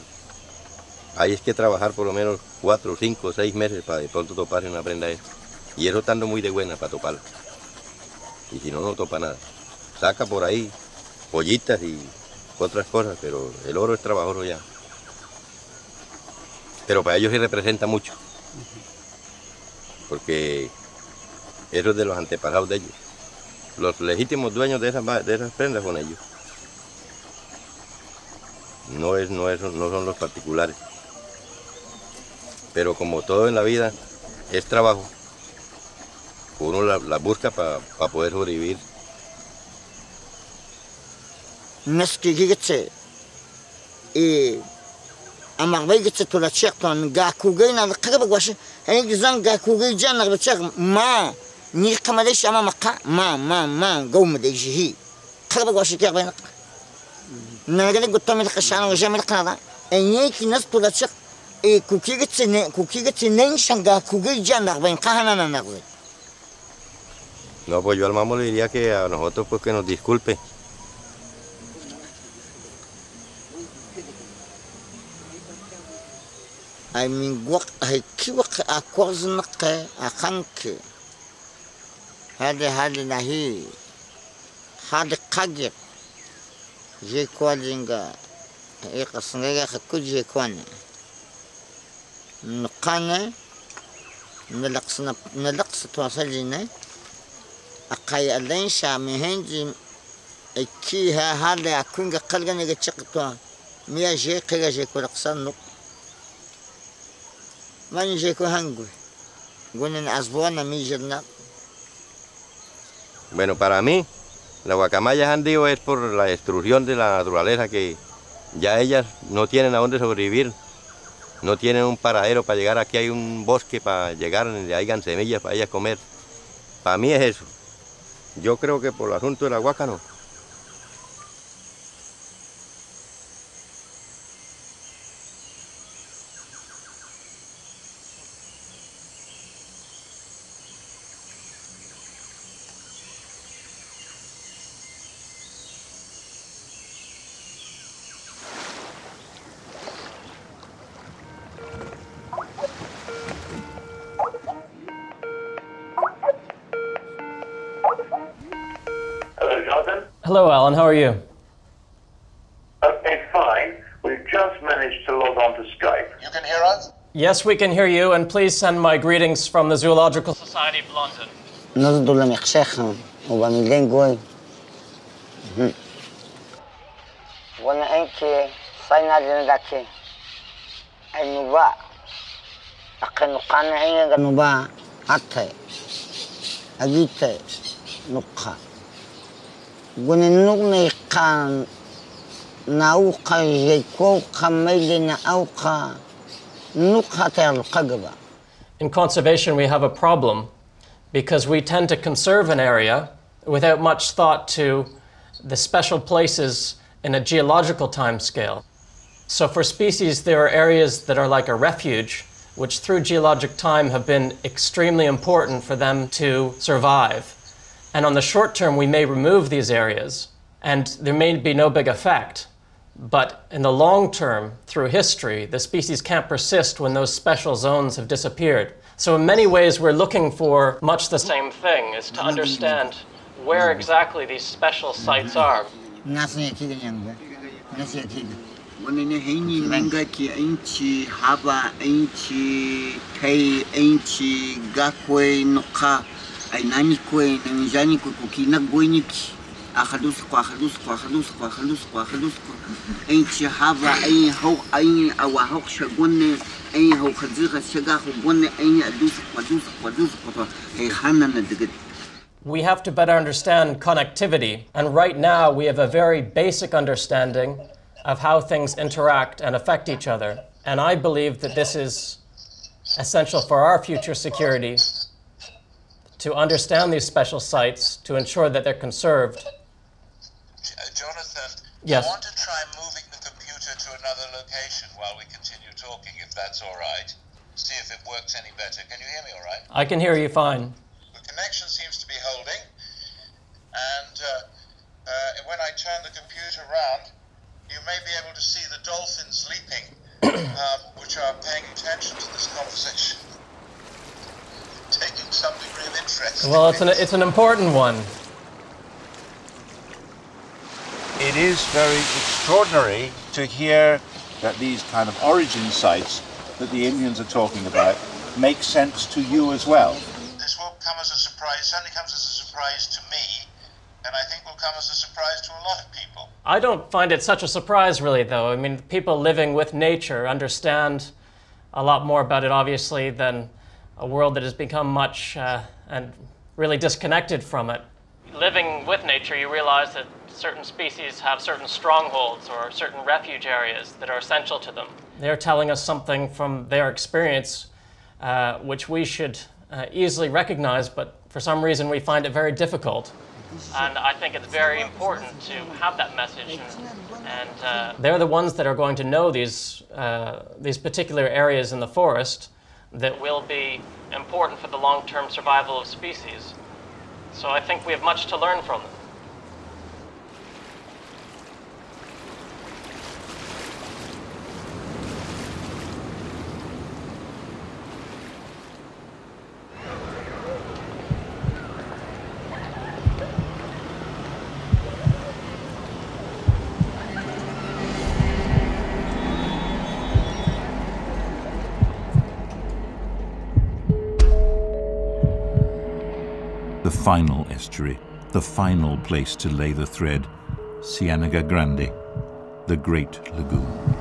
hay es que trabajar por lo menos 4, 5, 6 meses para de pronto toparse una prenda de esas. Y eso estando muy de buena para toparla. Y si no, no topa nada. Saca por ahí pollitas y otras cosas, pero el oro es trabajoso ya. Pero para ellos sí representa mucho. Porque eso es de los antepasados de ellos. Los legítimos dueños de esas prendas son ellos. No son los particulares. Pero como todo en la vida es trabajo, uno la busca para poder sobrevivir. Amarbay gitse to la chekton ga kugayna qagaba gwash ay gizan ga kugay jana gbatchag ma ni kamalesh ama maqa ma gawm de jihi qagaba gwash ki bayna nagale gutamil qashana wa jamil qada ay ki nas to la chek e kuki gitse nen shanga kugay jana bayn qahana na nagwe. No, pues yo al mamo le diría que a nosotros pues que nos disculpe. I mean, what I keep a course naka a hanky. Had nahi, had kagir. J. Quadringa, a snagger could J. Quan. Nukane, Nalax to a saline, a kay a lensha, me handy a key had a kunga kalgan a check to me a J. Kagaja Coraxan. Bueno, para mí, las guacamayas han dicho es por la destrucción de la naturaleza, que ya ellas no tienen a dónde sobrevivir, no tienen un paradero para llegar. Aquí hay un bosque para llegar, donde hayan semillas para ellas comer. Para mí es eso. Yo creo que por el asunto de la guaca no. Hello, Alan. How are you? Okay, fine. We've just managed to log on to Skype. You can hear us? Yes, we can hear you, and please send my greetings from the Zoological Society of London. نزدوا لمخشخهم وبميلين قوي وانا انكي صاينا لندكي النبا اقن قانعين النبا حتى اجيت نقا وننغني قان ناوقا يكو خميلنا اوقا نقا تلققبا. In conservation, we have a problem because we tend to conserve an area without much thought to the special places in a geological time scale. So for species, there are areas that are like a refuge, which through geologic time have been extremely important for them to survive. And on the short term, we may remove these areas, and there may be no big effect. But in the long term, through history, the species can't persist when those special zones have disappeared. So in many ways, we're looking for much the same thing, is to understand where exactly these special sites are. We have to better understand connectivity, and right now we have a very basic understanding of how things interact and affect each other. And I believe that this is essential for our future security, to understand these special sites, to ensure that they're conserved. Jonathan, yes. I want to try moving the computer to another location while we continue talking, if that's all right. See if it works any better. Can you hear me all right? I can hear you fine. The connection seems to be holding, and when I turn the computer around, you may be able to see the dolphins leaping, which are paying attention to this conversation, taking some degree of interest. Well, it's an important one. It is very extraordinary to hear that these kind of origin sites that the Indians are talking about make sense to you as well. This will come as a surprise, certainly comes as a surprise to me, and I think will come as a surprise to a lot of people. I don't find it such a surprise, really, though. I mean, people living with nature understand a lot more about it, obviously, than a world that has become much and really disconnected from it. Living with nature, you realize that certain species have certain strongholds or certain refuge areas that are essential to them. They're telling us something from their experience which we should easily recognize, but for some reason we find it very difficult. And I think it's very important to have that message. And they're the ones that are going to know these particular areas in the forest that will be important for the long-term survival of species. So I think we have much to learn from them. The final estuary, the final place to lay the thread, Cienega Grande, the Great Lagoon.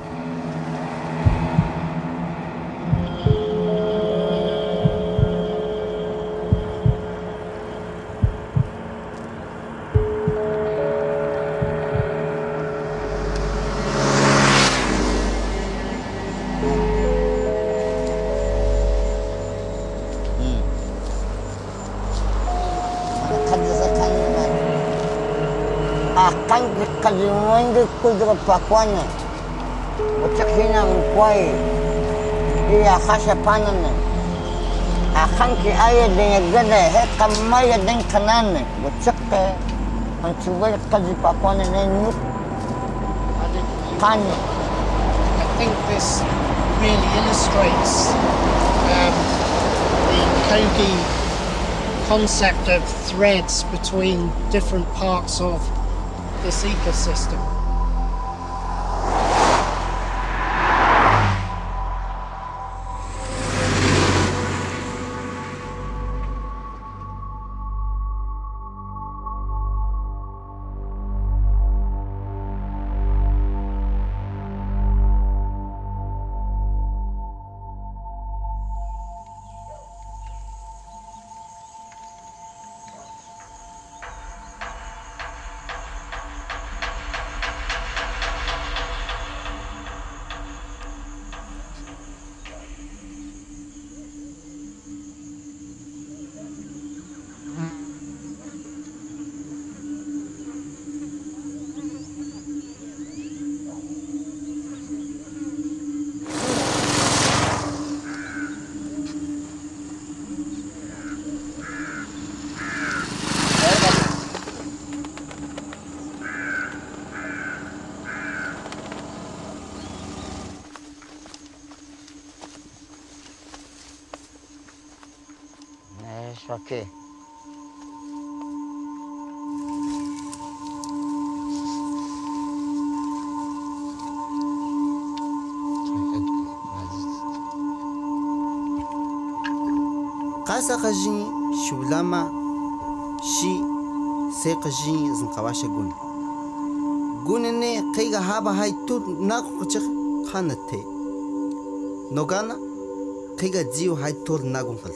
Kultura pakwana utakina mkwai iya khasha panana akhanki aya den gada he kamaya den kanane utakka antubal qadi pakwana ne kan. I think this really illustrates the Kogi concept of threads between different parts of this ecosystem. Okay. Kasa kajin shulama shi sai kajin zin kawashe gun. Gunene kaiga haba haitu na kuchik khanate. Nogana kaiga jiu haitu na gunkal.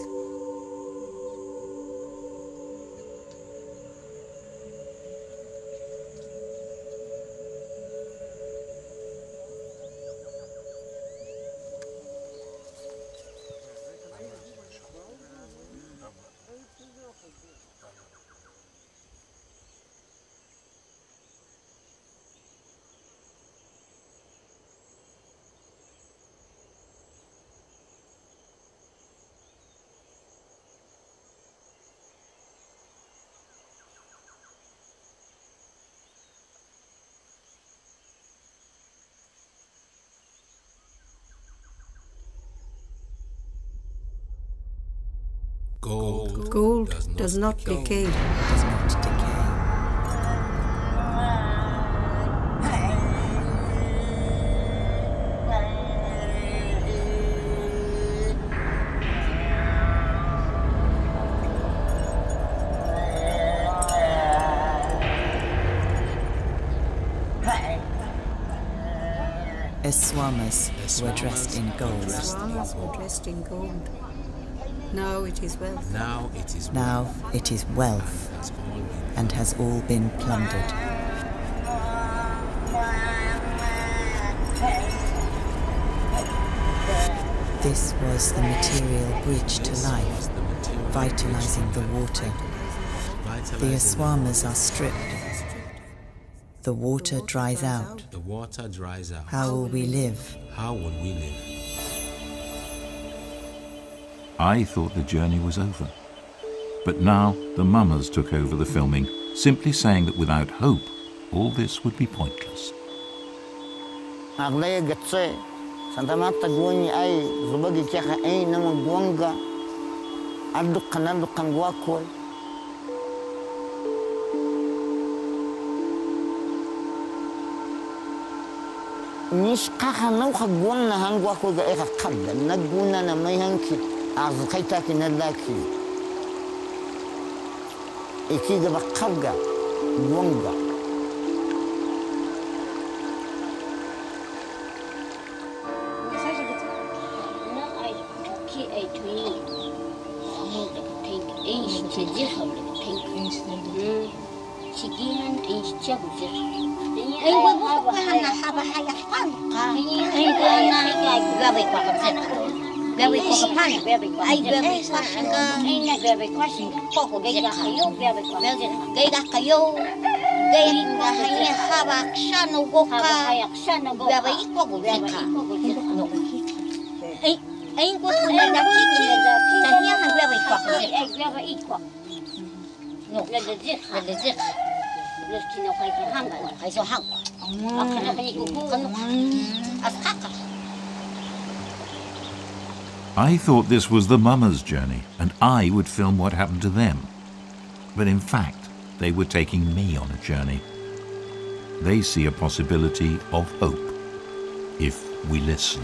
Gold does not decay. Does not decay. Eswamas were dressed in gold. Eswamas were dressed in gold. Now it is wealth. Now it is Now it is wealth, and has all been plundered. This was the material bridge to life, vitalizing the water. The Eswamas are stripped. The water dries out. The water dries out. How will we live? How will we live? I thought the journey was over. But now the mummers took over the filming, simply saying that without hope, all this would be pointless. Nish kaka nau khagwan na hangwa ko ga eka kadda naguna na may hanki az kaita kinallaki ikiga bakabga wonga I thought this was the mummers' journey, and I would film what happened to them. But in fact, they were taking me on a journey. they see a possibility of hope if we listen.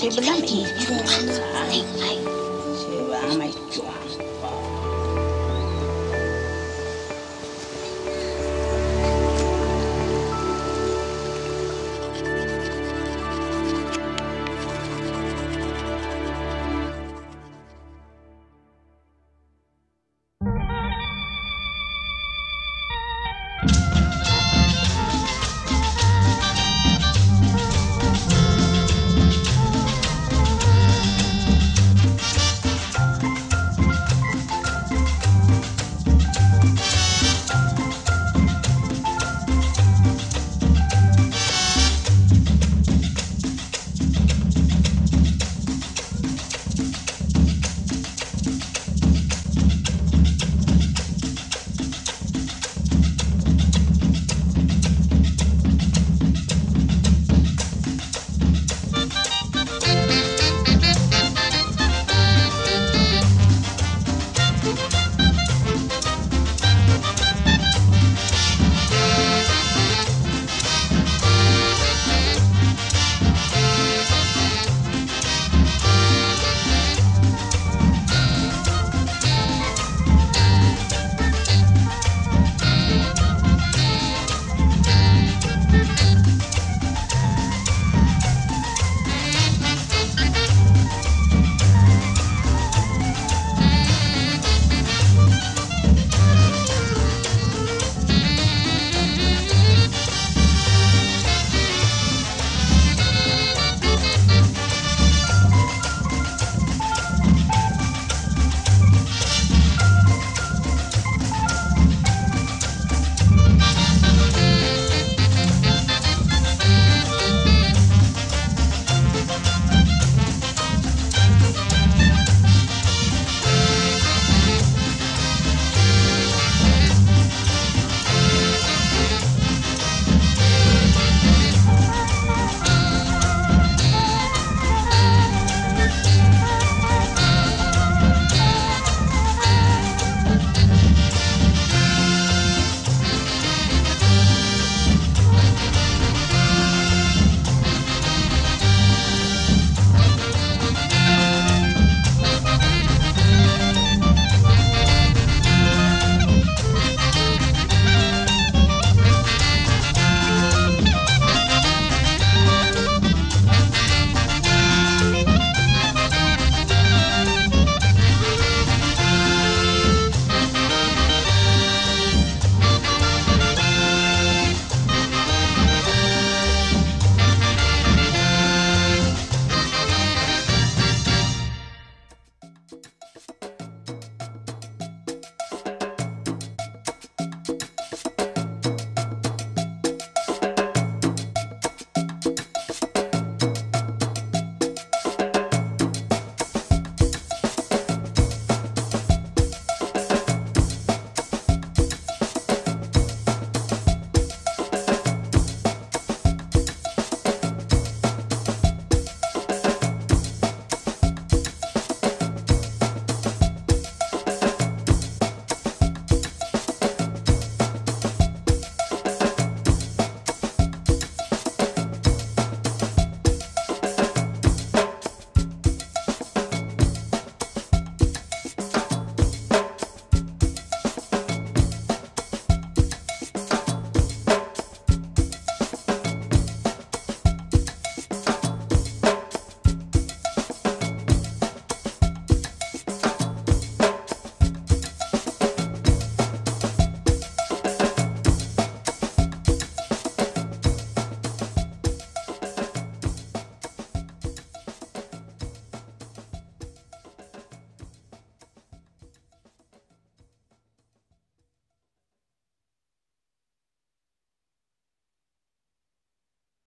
Sebelum itu,